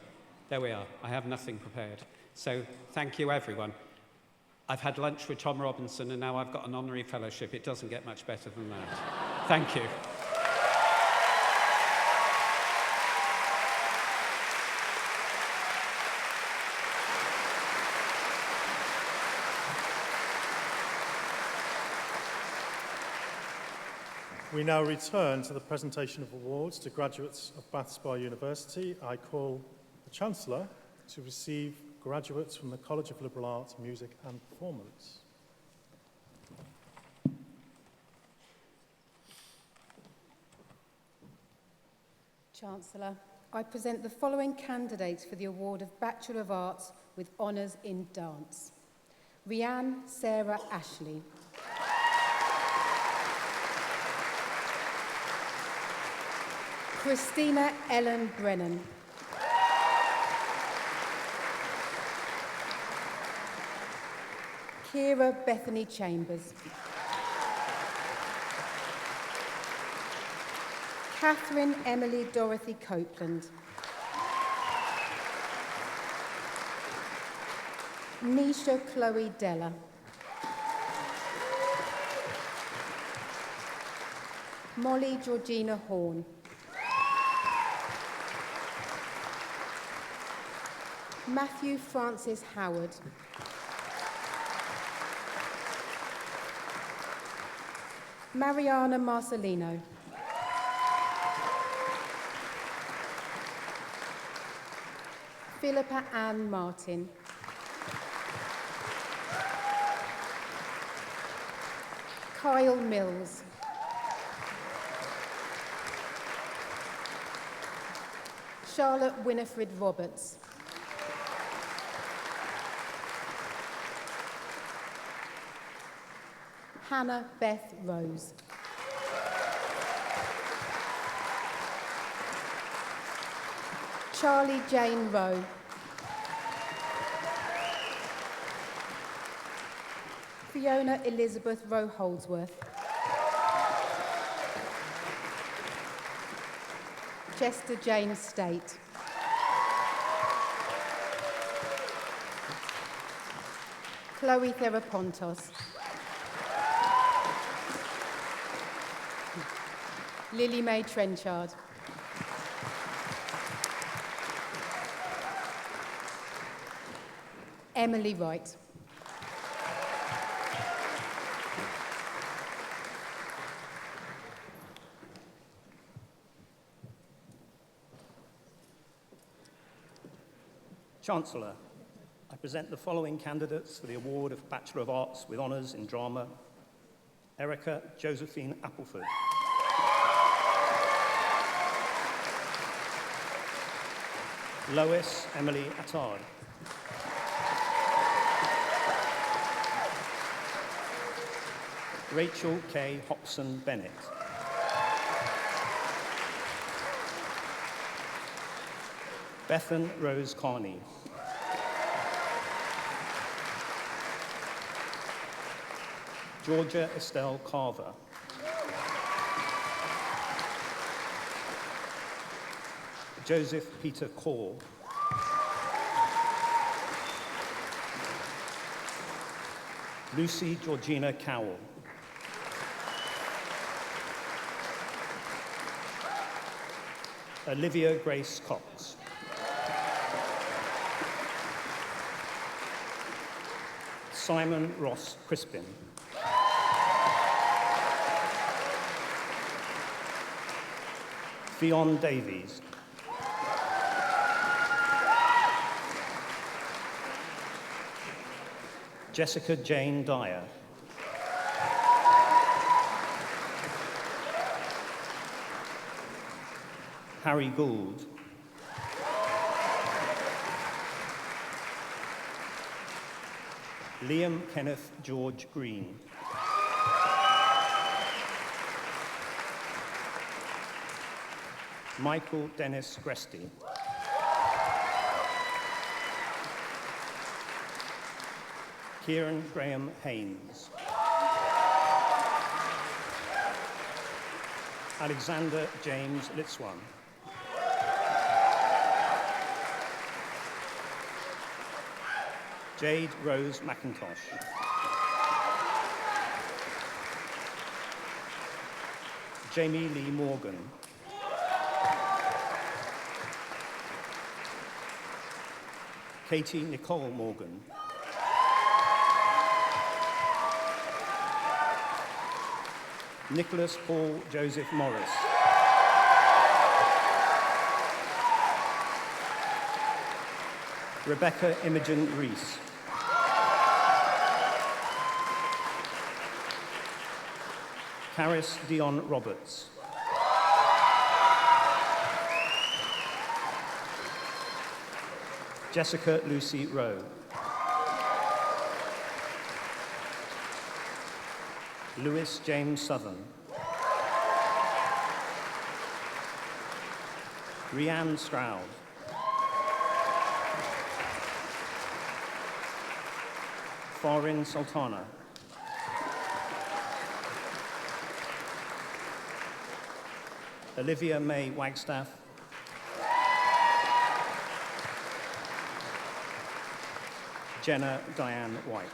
[SPEAKER 3] there we are. I have nothing prepared. So thank you, everyone. I've had lunch with Tom Robinson, and now I've got an honorary fellowship. It doesn't get much better than that. Thank you.
[SPEAKER 1] We now return to the presentation of awards to graduates of Bath Spa University. I call the Chancellor to receive graduates from the College of Liberal Arts, Music and Performance.
[SPEAKER 10] Chancellor, I present the following candidates for the award of Bachelor of Arts with Honours in Dance. Rhianne Sarah Ashley. Christina Ellen Brennan. Kira Bethany Chambers. Catherine Emily Dorothy Copeland. Nisha Chloe Della. Molly Georgina Horn. Matthew Francis Howard. Mariana Marcelino. Philippa Ann Martin. Kyle Mills. Charlotte Winifred Roberts. Hannah Beth Rose. Charlie Jane Rowe. Fiona Elizabeth Rowe Holdsworth. Chester James State. Chloe Therapontos. Lily Mae Trenchard. Emily Wright.
[SPEAKER 11] Chancellor, I present the following candidates for the award of Bachelor of Arts with Honours in Drama. Erica Josephine Appleford. Lois Emily Attard. Rachel K. Hobson Bennett. Bethan Rose Carney. Georgia Estelle Carver. Joseph Peter Call. Lucy Georgina Cowell. Olivia Grace Cox. Simon Ross Crispin. Fionn Davies. Jessica Jane Dyer. Harry Gould. Liam Kenneth George Green. Michael Dennis Gresty. Kieran Graham Haynes. Alexander James Litzwan. Jade Rose McIntosh. Jamie Lee Morgan. Katie Nicole Morgan. Nicholas Paul Joseph Morris. Rebecca Imogen Rees. Caris Dion Roberts. Jessica Lucy Rowe. Lewis James Southern. Rianne Stroud. Farin Sultana. Olivia May Wagstaff. Jenna Diane White.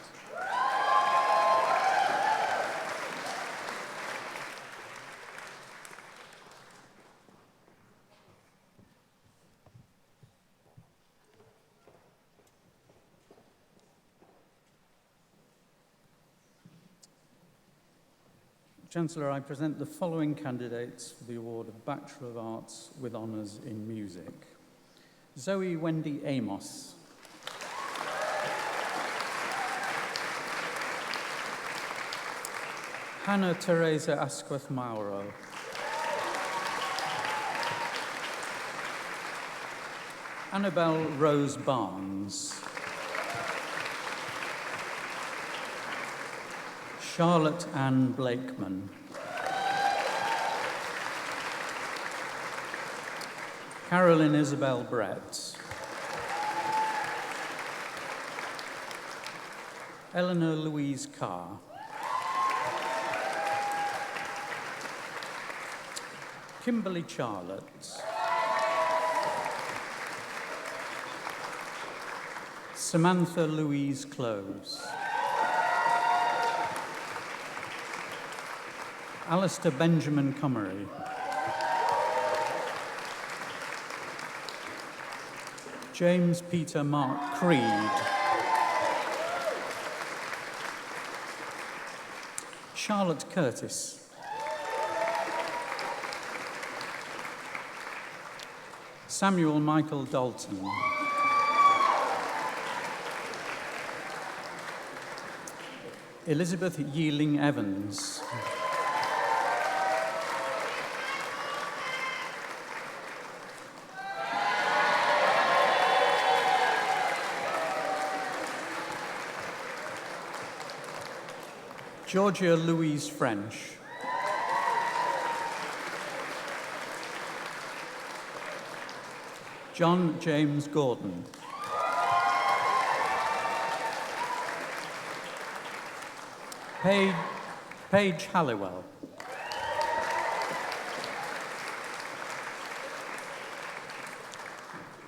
[SPEAKER 12] Chancellor, I present the following candidates for the award of Bachelor of Arts with Honours in Music. Zoe Wendy Amos. Hannah Teresa Asquith Mauro. Annabelle Rose Barnes. Charlotte Ann Blakeman. Carolyn Isabel Brett. Eleanor Louise Carr. Kimberly Charlotte. Samantha Louise Close. Alistair Benjamin Cummery. James Peter Mark Creed. Charlotte Curtis. Samuel Michael Dalton. Elizabeth Yeeling Evans. Georgia Louise French. John James Gordon. Paige Halliwell.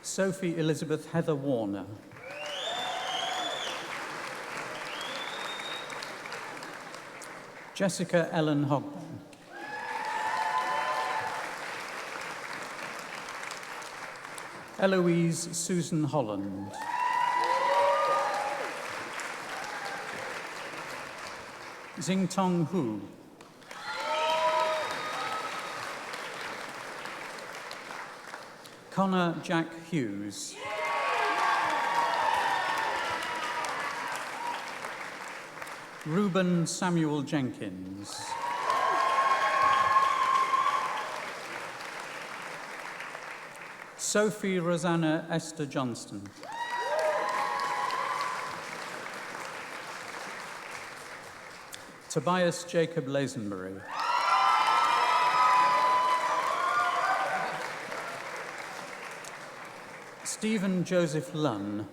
[SPEAKER 12] Sophie Elizabeth Heather Warner. Jessica Ellen Hogben. Eloise Susan Holland. Xingtong Hu. Connor Jack Hughes. Reuben Samuel Jenkins. Sophie Rosanna Esther Johnston. Tobias Jacob Lazenbury. Stephen Joseph Lunn.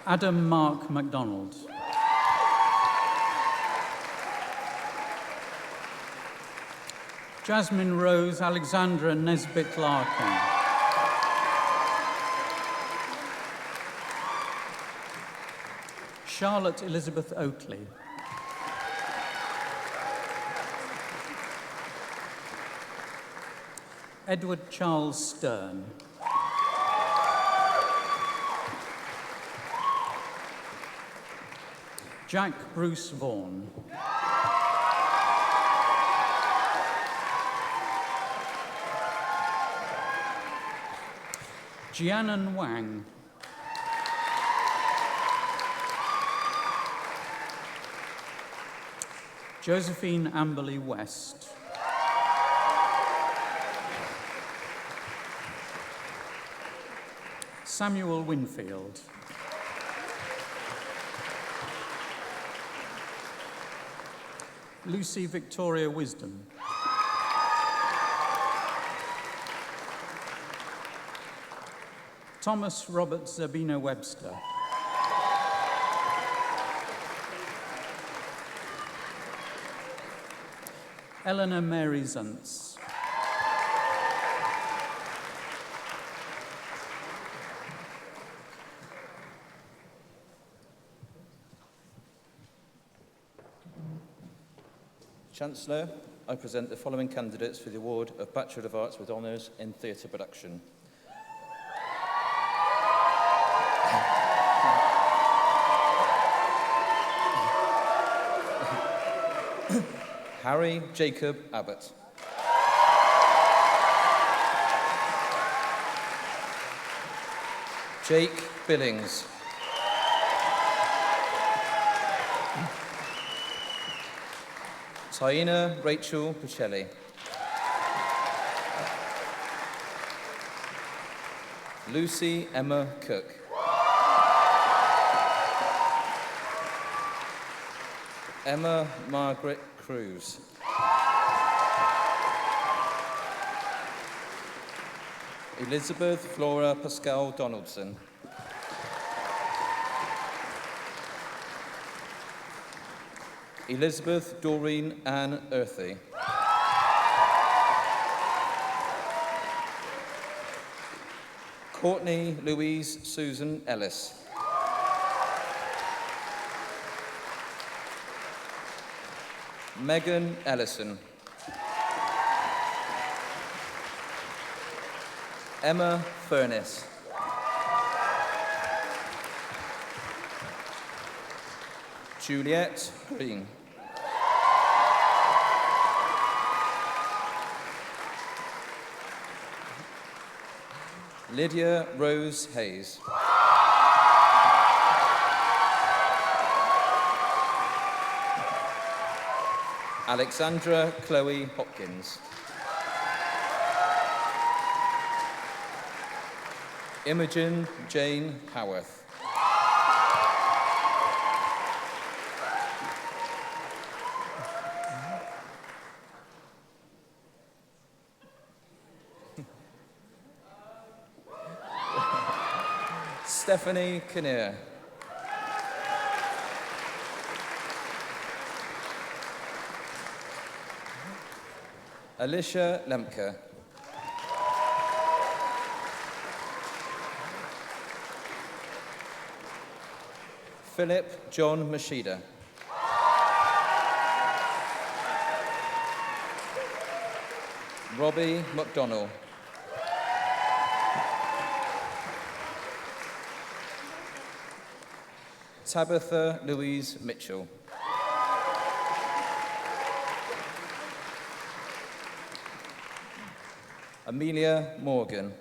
[SPEAKER 12] Adam Mark MacDonald. Jasmine Rose Alexandra Nesbitt Larkin. Charlotte Elizabeth Oakley. Edward Charles Stern. Jack Bruce Vaughan. Jianan Wang. Josephine Amberley West. Samuel Winfield. Lucy Victoria Wisdom. Thomas Robert Zabina Webster. Eleanor Mary Zuntz.
[SPEAKER 13] Chancellor, I present the following candidates for the award of Bachelor of Arts with Honours in Theatre Production. Harry Jacob Abbott. Jake Billings. Taina Rachel Puccelli. Lucy Emma Cook. Emma Margaret Cruz. Elizabeth Flora Pascal Donaldson. Elizabeth Doreen Ann Earthy. Courtney Louise Susan Ellis. Megan Ellison. Emma Furness. Juliette Green. Lydia Rose Hayes. Alexandra Chloe Hopkins. Imogen Jane Howarth. Stephanie Kinnear. Alicia Lemke. Philip John Mashida. Robbie McDonnell. Tabitha Louise Mitchell. Amelia Morgan.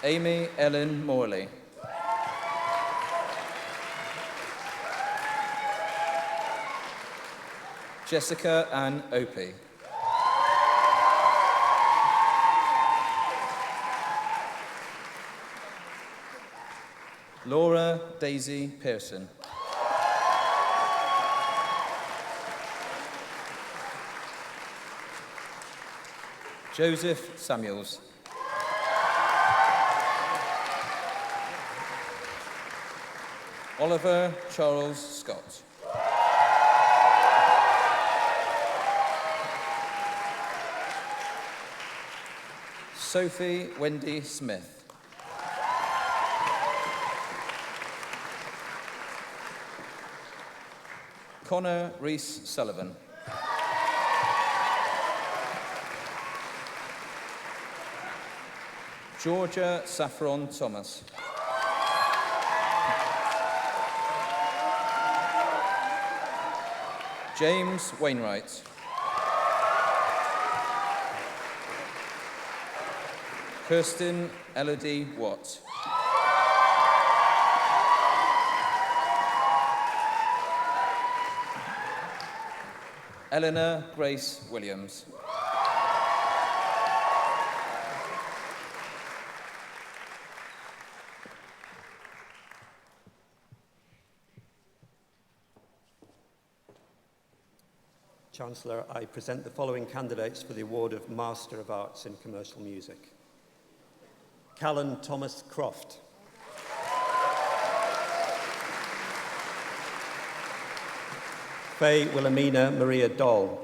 [SPEAKER 13] Amy Ellen Morley. Jessica Ann Opie. Laura Daisy Pearson. Joseph Samuels. Oliver Charles Scott. Sophie Wendy Smith. Connor Rees Sullivan. Georgia Saffron Thomas. James Wainwright. Kirsten Elodie Watt. Eleanor Grace Williams.
[SPEAKER 7] Chancellor, I present the following candidates for the award of Master of Arts in Commercial Music. Callan Thomas Croft. Faye Wilhelmina Maria Doll.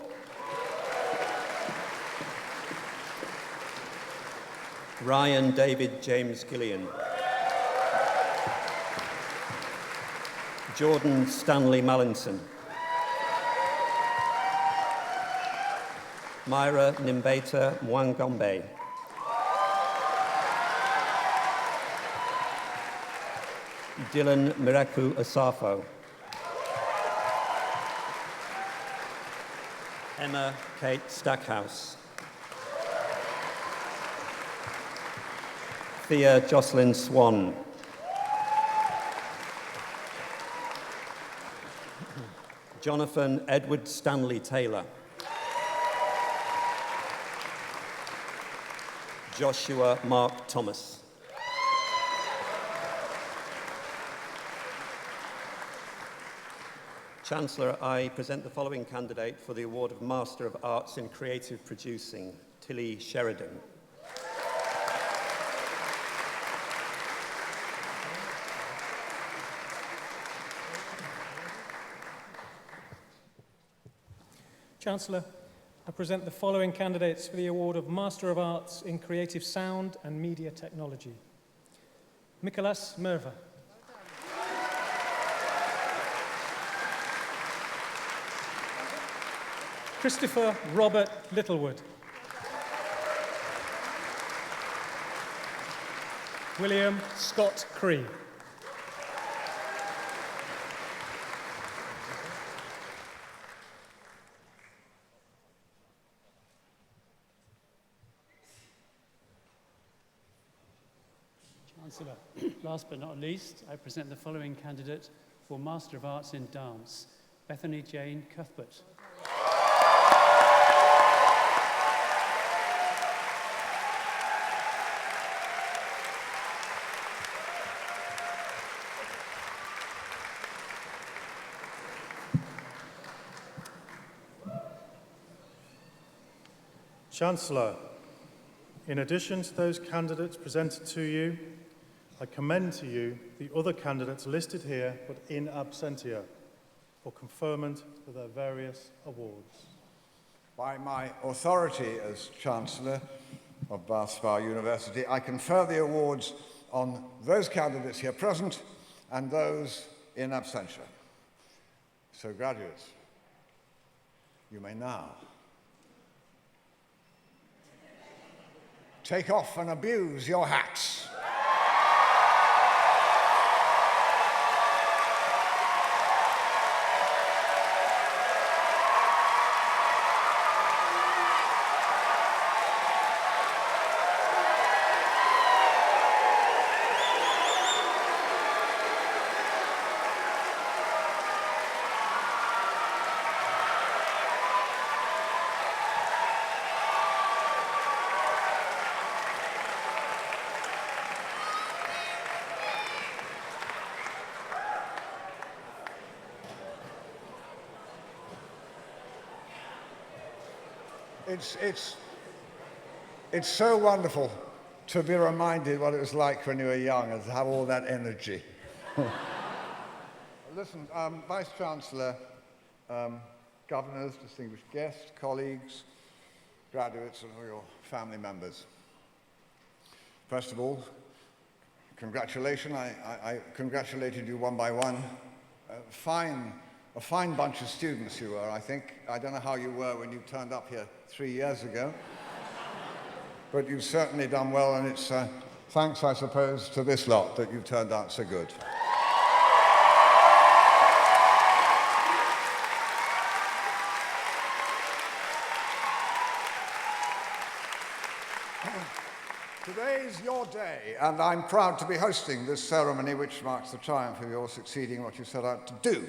[SPEAKER 7] Ryan David James Gillian. Jordan Stanley Mallinson. Myra Nimbeta Mwangombe. Dylan Miraku Asafo. Emma Kate Stackhouse. Thea Jocelyn Swan. Jonathan Edward Stanley Taylor. Joshua Mark Thomas. Chancellor, I present the following candidate for the award of Master of Arts in Creative Producing, Tilly Sheridan.
[SPEAKER 8] Chancellor, I present the following candidates for the award of Master of Arts in Creative Sound and Media Technology. Nicholas Merva. Christopher Robert Littlewood. William Scott Cree.
[SPEAKER 14] Chancellor, last but not least, I present the following candidate for Master of Arts in Dance, Bethany Jane Cuthbert.
[SPEAKER 1] Chancellor, In addition to those candidates presented to you, I commend to you the other candidates listed here but in absentia for conferment of their various awards.
[SPEAKER 15] By my authority as Chancellor of Bath Spa University, I confer the awards on those candidates here present and those in absentia. So, graduates, you may now take off and abuse your hats. It's so wonderful to be reminded what it was like when you were young and to have all that energy. Listen, Vice Chancellor, governors, distinguished guests, colleagues, graduates, and all your family members. First of all, congratulations. I congratulated you one by one. A fine bunch of students you were, I think. I don't know how you were when you turned up here 3 years ago. But you've certainly done well, and it's thanks, I suppose, to this lot that you've turned out so good. Today's your day, and I'm proud to be hosting this ceremony, which marks the triumph of your succeeding what you set out to do.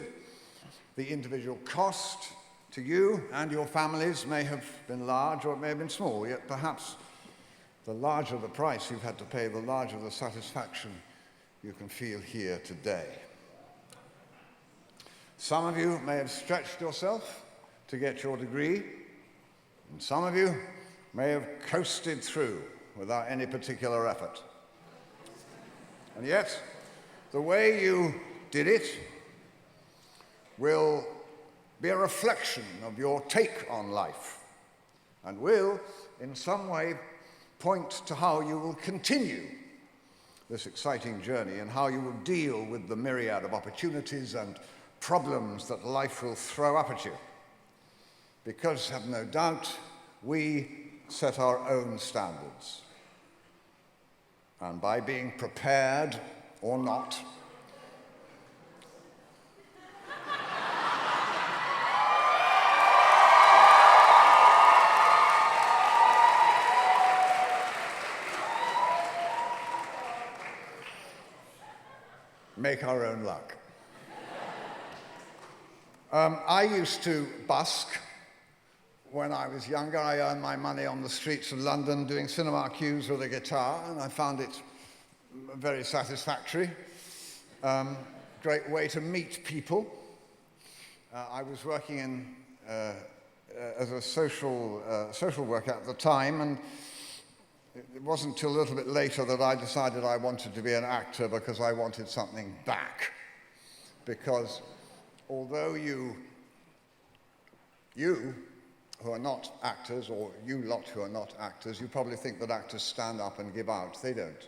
[SPEAKER 15] The individual cost to you and your families may have been large or it may have been small, yet perhaps the larger the price you've had to pay, the larger the satisfaction you can feel here today. Some of you may have stretched yourself to get your degree, and some of you may have coasted through without any particular effort. And yet, the way you did it will be a reflection of your take on life and will, in some way, point to how you will continue this exciting journey and how you will deal with the myriad of opportunities and problems that life will throw up at you. Because, have no doubt, we set our own standards. And by being prepared or not, make our own luck. I used to busk when I was younger. I earned my money on the streets of London doing cinema cues with a guitar, and I found it very satisfactory. Great way to meet people. I was working as a social worker at the time, and it wasn't until a little bit later that I decided I wanted to be an actor because I wanted something back. Because although you who are not actors, or you lot who are not actors, you probably think that actors stand up and give out. They don't.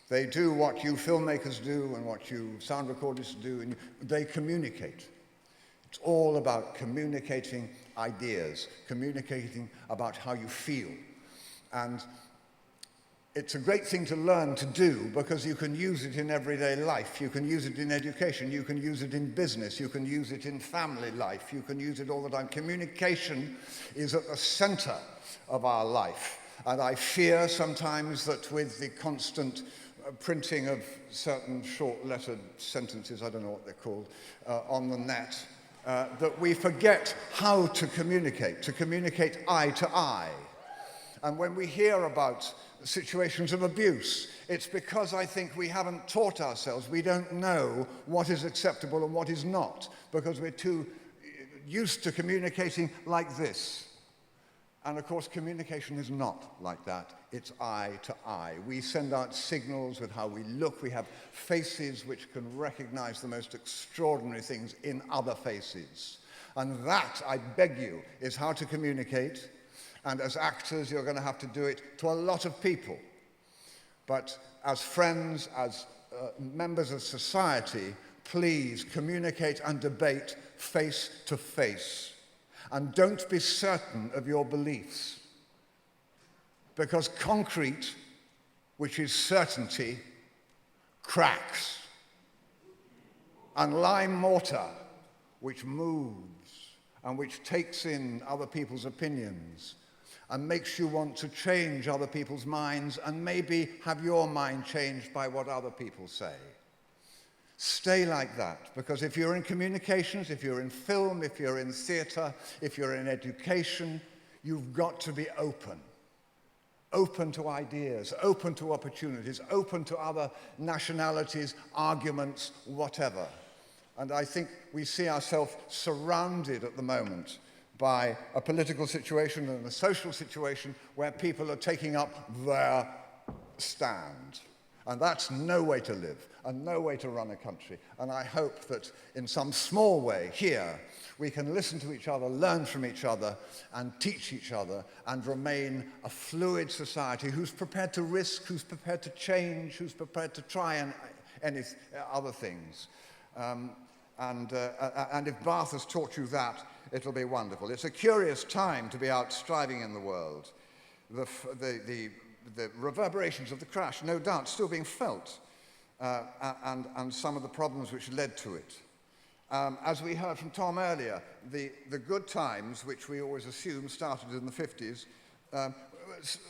[SPEAKER 15] They do what you filmmakers do and what you sound recorders do, and they communicate. It's all about communicating ideas, communicating about how you feel. And it's a great thing to learn to do because you can use it in everyday life. You can use it in education. You can use it in business. You can use it in family life. You can use it all the time. Communication is at the center of our life. And I fear sometimes that with the constant printing of certain short-lettered sentences, I don't know what they're called, on the net, that we forget how to communicate eye to eye. And when we hear about situations of abuse, it's because I think we haven't taught ourselves. We don't know what is acceptable and what is not, because we're too used to communicating like this. And of course, communication is not like that. it's eye to eye. We send out signals with how we look. We have faces which can recognize the most extraordinary things in other faces. And that, I beg you, is how to communicate. And as actors, you're going to have to do it to a lot of people. But as friends, as members of society, please communicate and debate face to face. And don't be certain of your beliefs. Because concrete, which is certainty, cracks. And lime mortar, which moves and which takes in other people's opinions and makes you want to change other people's minds and maybe have your mind changed by what other people say. Stay like that, because if you're in communications, if you're in film, if you're in theatre, if you're in education, you've got to be open. Open to ideas, open to opportunities, open to other nationalities, arguments, whatever. And I think we see ourselves surrounded at the moment by a political situation and a social situation where people are taking up their stand. And that's no way to live and no way to run a country. And I hope that in some small way here, we can listen to each other, learn from each other, and teach each other, and remain a fluid society who's prepared to risk, who's prepared to change, who's prepared to try any other things. And if Bath has taught you that, it'll be wonderful. It's a curious time to be out striving in the world. The reverberations of the crash, no doubt, still being felt, and some of the problems which led to it. As we heard from Tom earlier, the good times, which we always assume started in the 50s,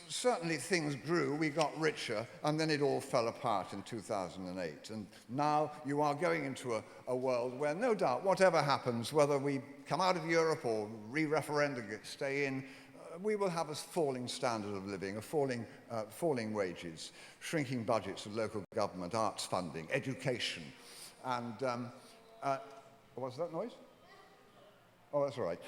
[SPEAKER 15] certainly things grew, we got richer, and then it all fell apart in 2008. And now you are going into a world where no doubt, whatever happens, whether we come out of Europe or re-referenda stay in, we will have a falling standard of living, falling wages, shrinking budgets of local government, arts funding, education. And, what's that noise? Oh, that's all right.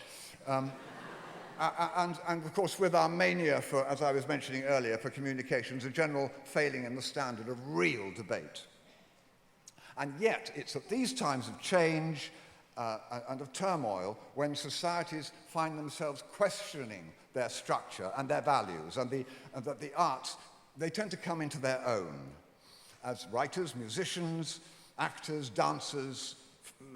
[SPEAKER 15] And of course, with our mania for, as I was mentioning earlier, for communications, a general failing in the standard of real debate. And yet, it's at these times of change and of turmoil when societies find themselves questioning their structure and their values, and that the arts, they tend to come into their own. As writers, musicians, actors, dancers,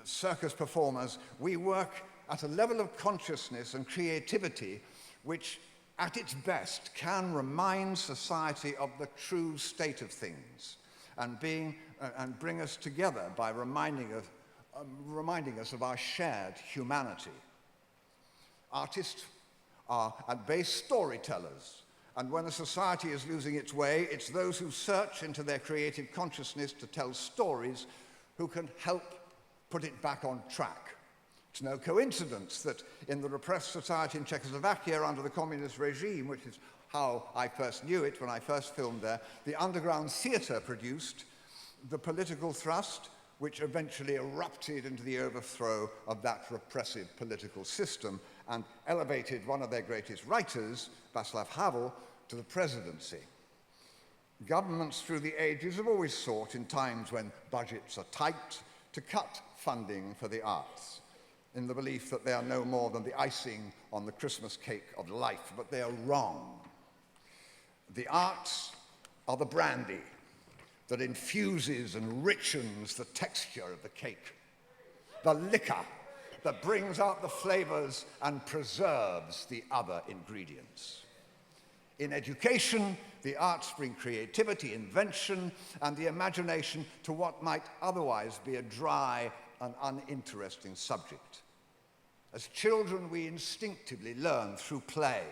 [SPEAKER 15] circus performers, we work at a level of consciousness and creativity which, at its best, can remind society of the true state of things and bring us together by reminding us of our shared humanity. Artists are at base storytellers, and when a society is losing its way, it's those who search into their creative consciousness to tell stories who can help put it back on track. It's no coincidence that in the repressed society in Czechoslovakia under the communist regime, which is how I first knew it when I first filmed there, the underground theatre produced the political thrust which eventually erupted into the overthrow of that repressive political system and elevated one of their greatest writers, Václav Havel, to the presidency. Governments through the ages have always sought, in times when budgets are tight, to cut funding for the arts, in the belief that they are no more than the icing on the Christmas cake of life, but they are wrong. The arts are the brandy that infuses and richens the texture of the cake, the liquor that brings out the flavors and preserves the other ingredients. In education, the arts bring creativity, invention, and the imagination to what might otherwise be a dry and uninteresting subject. As children, we instinctively learn through play.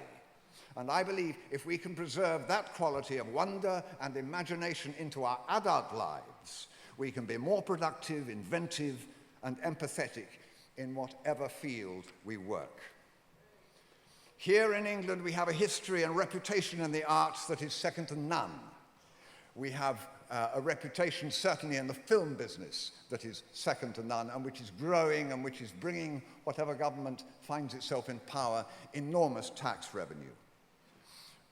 [SPEAKER 15] And I believe if we can preserve that quality of wonder and imagination into our adult lives, we can be more productive, inventive, and empathetic in whatever field we work. Here in England, we have a history and reputation in the arts that is second to none. We have a reputation, certainly in the film business, that is second to none, and which is growing and which is bringing whatever government finds itself in power enormous tax revenue.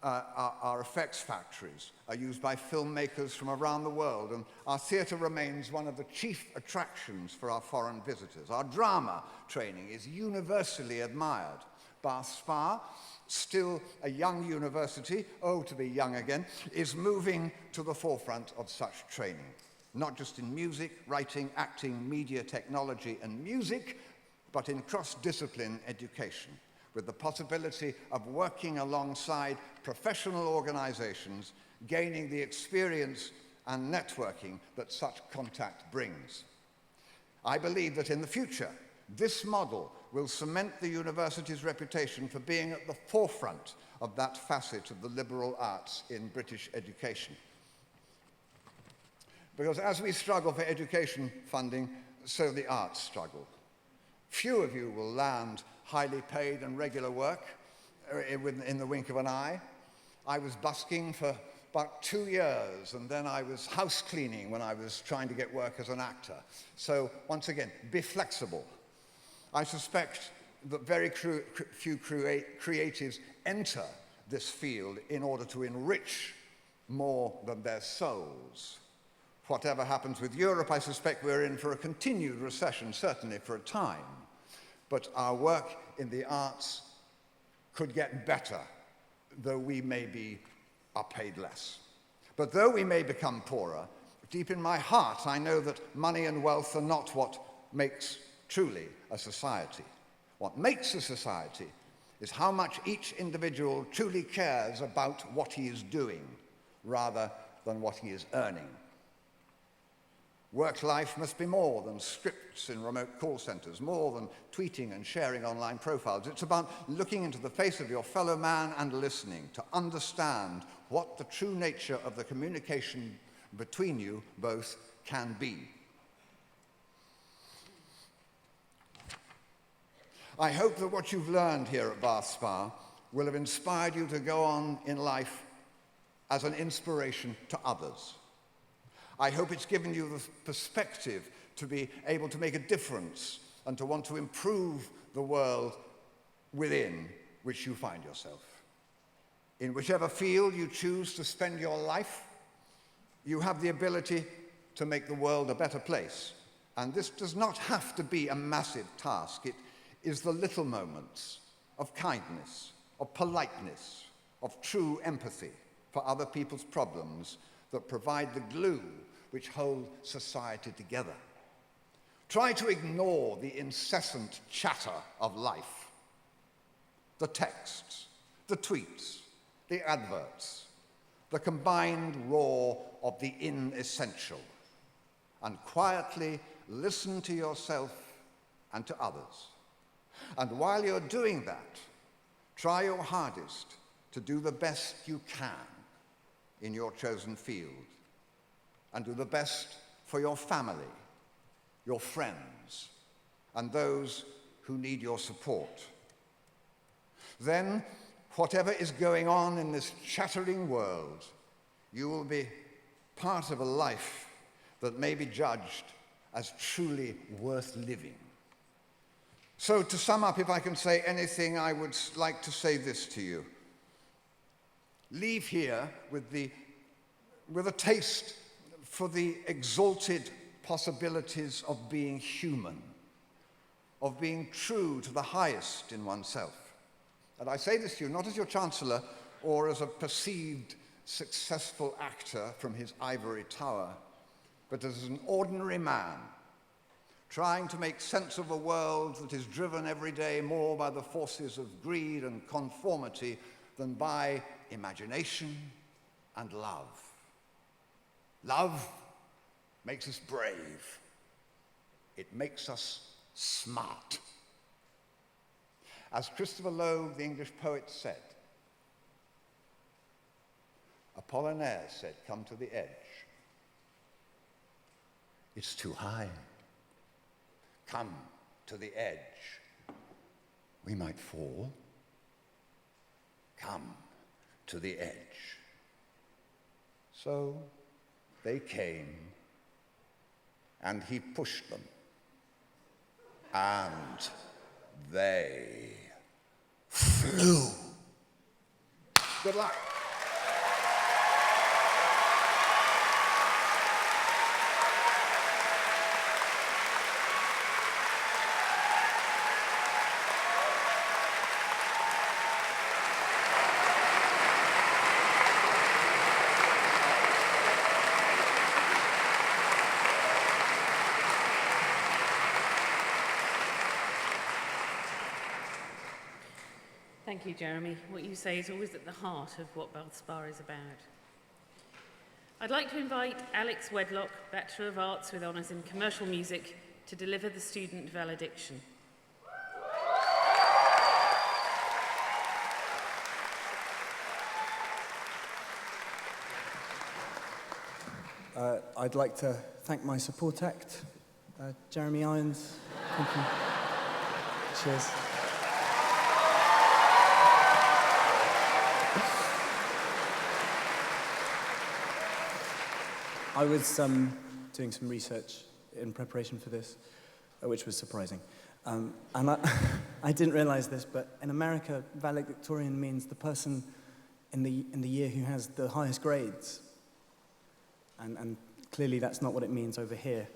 [SPEAKER 15] our effects factories are used by filmmakers from around the world, and our theatre remains one of the chief attractions for our foreign visitors. Our drama training is universally admired. Bath Spa, still a young university, oh, to be young again, is moving to the forefront of such training, not just in music, writing, acting, media, technology, and music, but in cross-discipline education, with the possibility of working alongside professional organizations, gaining the experience and networking that such contact brings. I believe that in the future, this model will cement the university's reputation for being at the forefront of that facet of the liberal arts in British education. Because as we struggle for education funding, so the arts struggle. Few of you will land highly paid and regular work in the wink of an eye. I was busking for about 2 years, and then I was house cleaning when I was trying to get work as an actor. So once again, be flexible. I suspect that very few creatives enter this field in order to enrich more than their souls. Whatever happens with Europe, I suspect we're in for a continued recession, certainly for a time. But our work in the arts could get better, though we are paid less. But though we may become poorer, deep in my heart, I know that money and wealth are not what makes truly a society. What makes a society is how much each individual truly cares about what he is doing, rather than what he is earning. Work life must be more than scripts in remote call centers, more than tweeting and sharing online profiles. It's about looking into the face of your fellow man and listening to understand what the true nature of the communication between you both can be. I hope that what you've learned here at Bath Spa will have inspired you to go on in life as an inspiration to others. I hope it's given you the perspective to be able to make a difference and to want to improve the world within which you find yourself. In whichever field you choose to spend your life, you have the ability to make the world a better place. And this does not have to be a massive task. It is the little moments of kindness, of politeness, of true empathy for other people's problems that provide the glue which hold society together. Try to ignore the incessant chatter of life, the texts, the tweets, the adverts, the combined roar of the inessential, and quietly listen to yourself and to others. And while you're doing that, try your hardest to do the best you can in your chosen field, and do the best for your family, your friends, and those who need your support. Then, whatever is going on in this chattering world, you will be part of a life that may be judged as truly worth living. So to sum up, if I can say anything, I would like to say this to you. Leave here with a taste for the exalted possibilities of being human, of being true to the highest in oneself. And I say this to you not as your Chancellor or as a perceived successful actor from his ivory tower, but as an ordinary man trying to make sense of a world that is driven every day more by the forces of greed and conformity than by imagination and love. Love makes us brave. It makes us smart. As Christopher Lowe, the English poet, said, Apollinaire said, "Come to the edge. It's too high. Come to the edge. We might fall. Come to the edge." So they came, and he pushed them, and they flew. Good luck.
[SPEAKER 2] Thank you, Jeremy. What you say is always at the heart of what Bath Spa is about. I'd like to invite Alex Wedlock, Bachelor of Arts with Honours in Commercial Music, to deliver the student valediction.
[SPEAKER 16] I'd like to thank my support act, Jeremy Irons. Thank you. Cheers. I was doing some research in preparation for this, which was surprising. And I didn't realize this, but in America, valedictorian means the person in the year who has the highest grades. And clearly that's not what it means over here.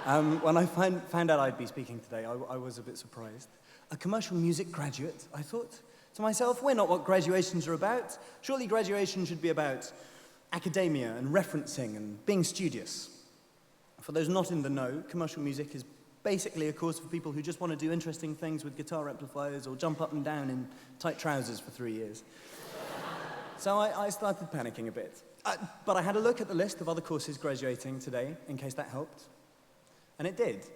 [SPEAKER 16] When I found out I'd be speaking today, I was a bit surprised. A commercial music graduate, I thought to myself, we're not what graduations are about. Surely graduation should be about academia and referencing and being studious. For those not in the know, commercial music is basically a course for people who just want to do interesting things with guitar amplifiers or jump up and down in tight trousers for 3 years. So I started panicking a bit. But I had a look at the list of other courses graduating today, in case that helped. And it did.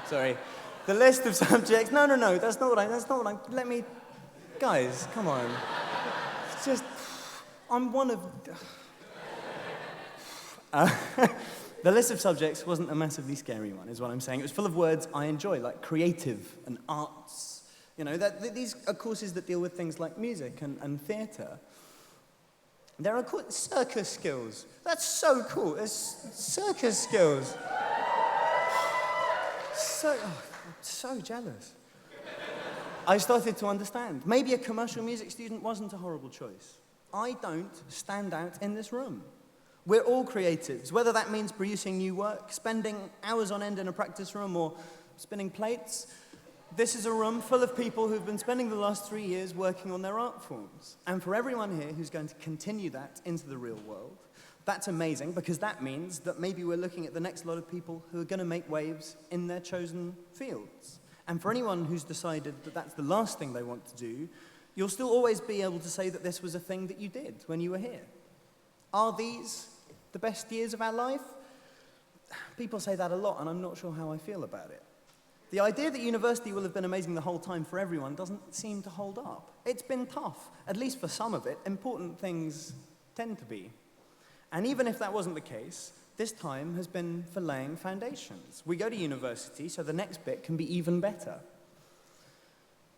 [SPEAKER 16] Sorry. The list of subjects, no, that's not what I, let me, guys, come on. It's just, I'm one of, the list of subjects wasn't a massively scary one, is what I'm saying. It was full of words I enjoy, like creative and arts. You know, these are courses that deal with things like music and theatre. There are circus skills. That's so cool. There's circus skills. I'm so jealous. I started to understand. Maybe a commercial music student wasn't a horrible choice. I don't stand out in this room. We're all creatives, whether that means producing new work, spending hours on end in a practice room, or spinning plates. This is a room full of people who've been spending the last 3 years working on their art forms. And for everyone here who's going to continue that into the real world, that's amazing, because that means that maybe we're looking at the next lot of people who are going to make waves in their chosen fields. And for anyone who's decided that that's the last thing they want to do, you'll still always be able to say that this was a thing that you did when you were here. Are these the best years of our life? People say that a lot, and I'm not sure how I feel about it. The idea that university will have been amazing the whole time for everyone doesn't seem to hold up. It's been tough, at least for some of it. Important things tend to be. And even if that wasn't the case, this time has been for laying foundations. We go to university, so the next bit can be even better.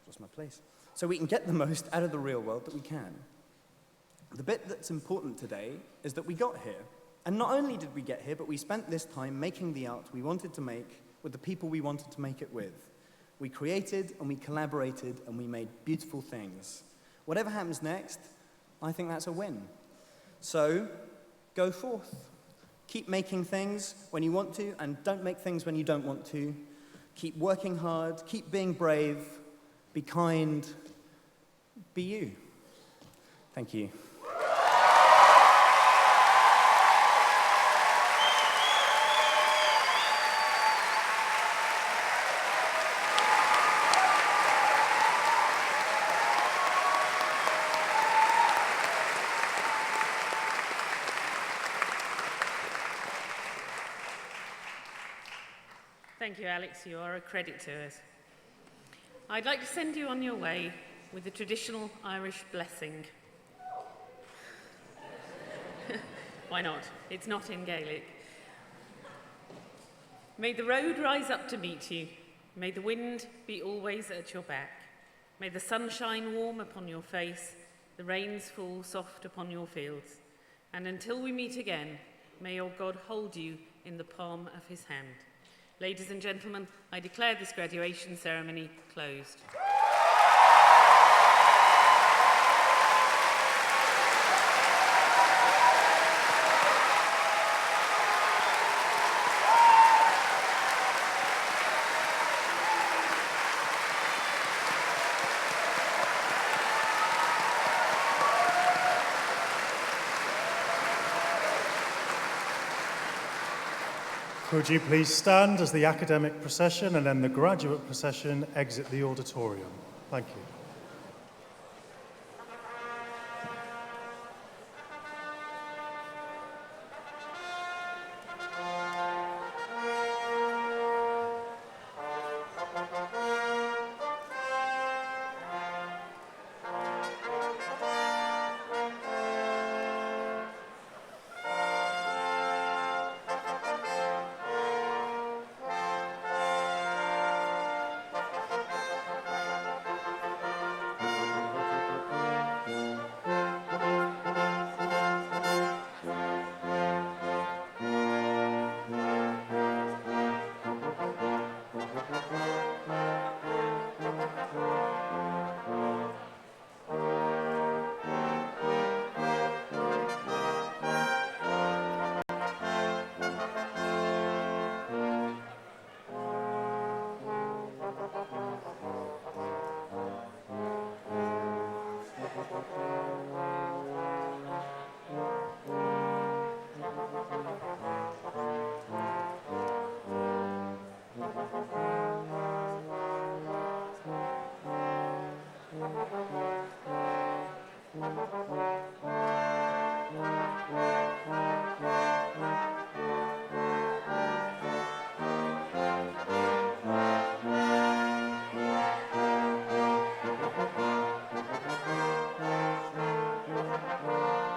[SPEAKER 16] Lost my place. So we can get the most out of the real world that we can. The bit that's important today is that we got here. And not only did we get here, but we spent this time making the art we wanted to make with the people we wanted to make it with. We created and we collaborated and we made beautiful things. Whatever happens next, I think that's a win. So, go forth. Keep making things when you want to, and don't make things when you don't want to. Keep working hard, keep being brave, be kind, be you. Thank you.
[SPEAKER 2] Thank you, Alex. You are a credit to us. I'd like to send you on your way with the traditional Irish blessing. Why not? It's not in Gaelic. May the road rise up to meet you. May the wind be always at your back. May the sun shine warm upon your face, the rains fall soft upon your fields. And until we meet again, may your God hold you in the palm of his hand. Ladies and gentlemen, I declare this graduation ceremony closed.
[SPEAKER 1] Could you please stand as the academic procession and then the graduate procession exit the auditorium? Thank you.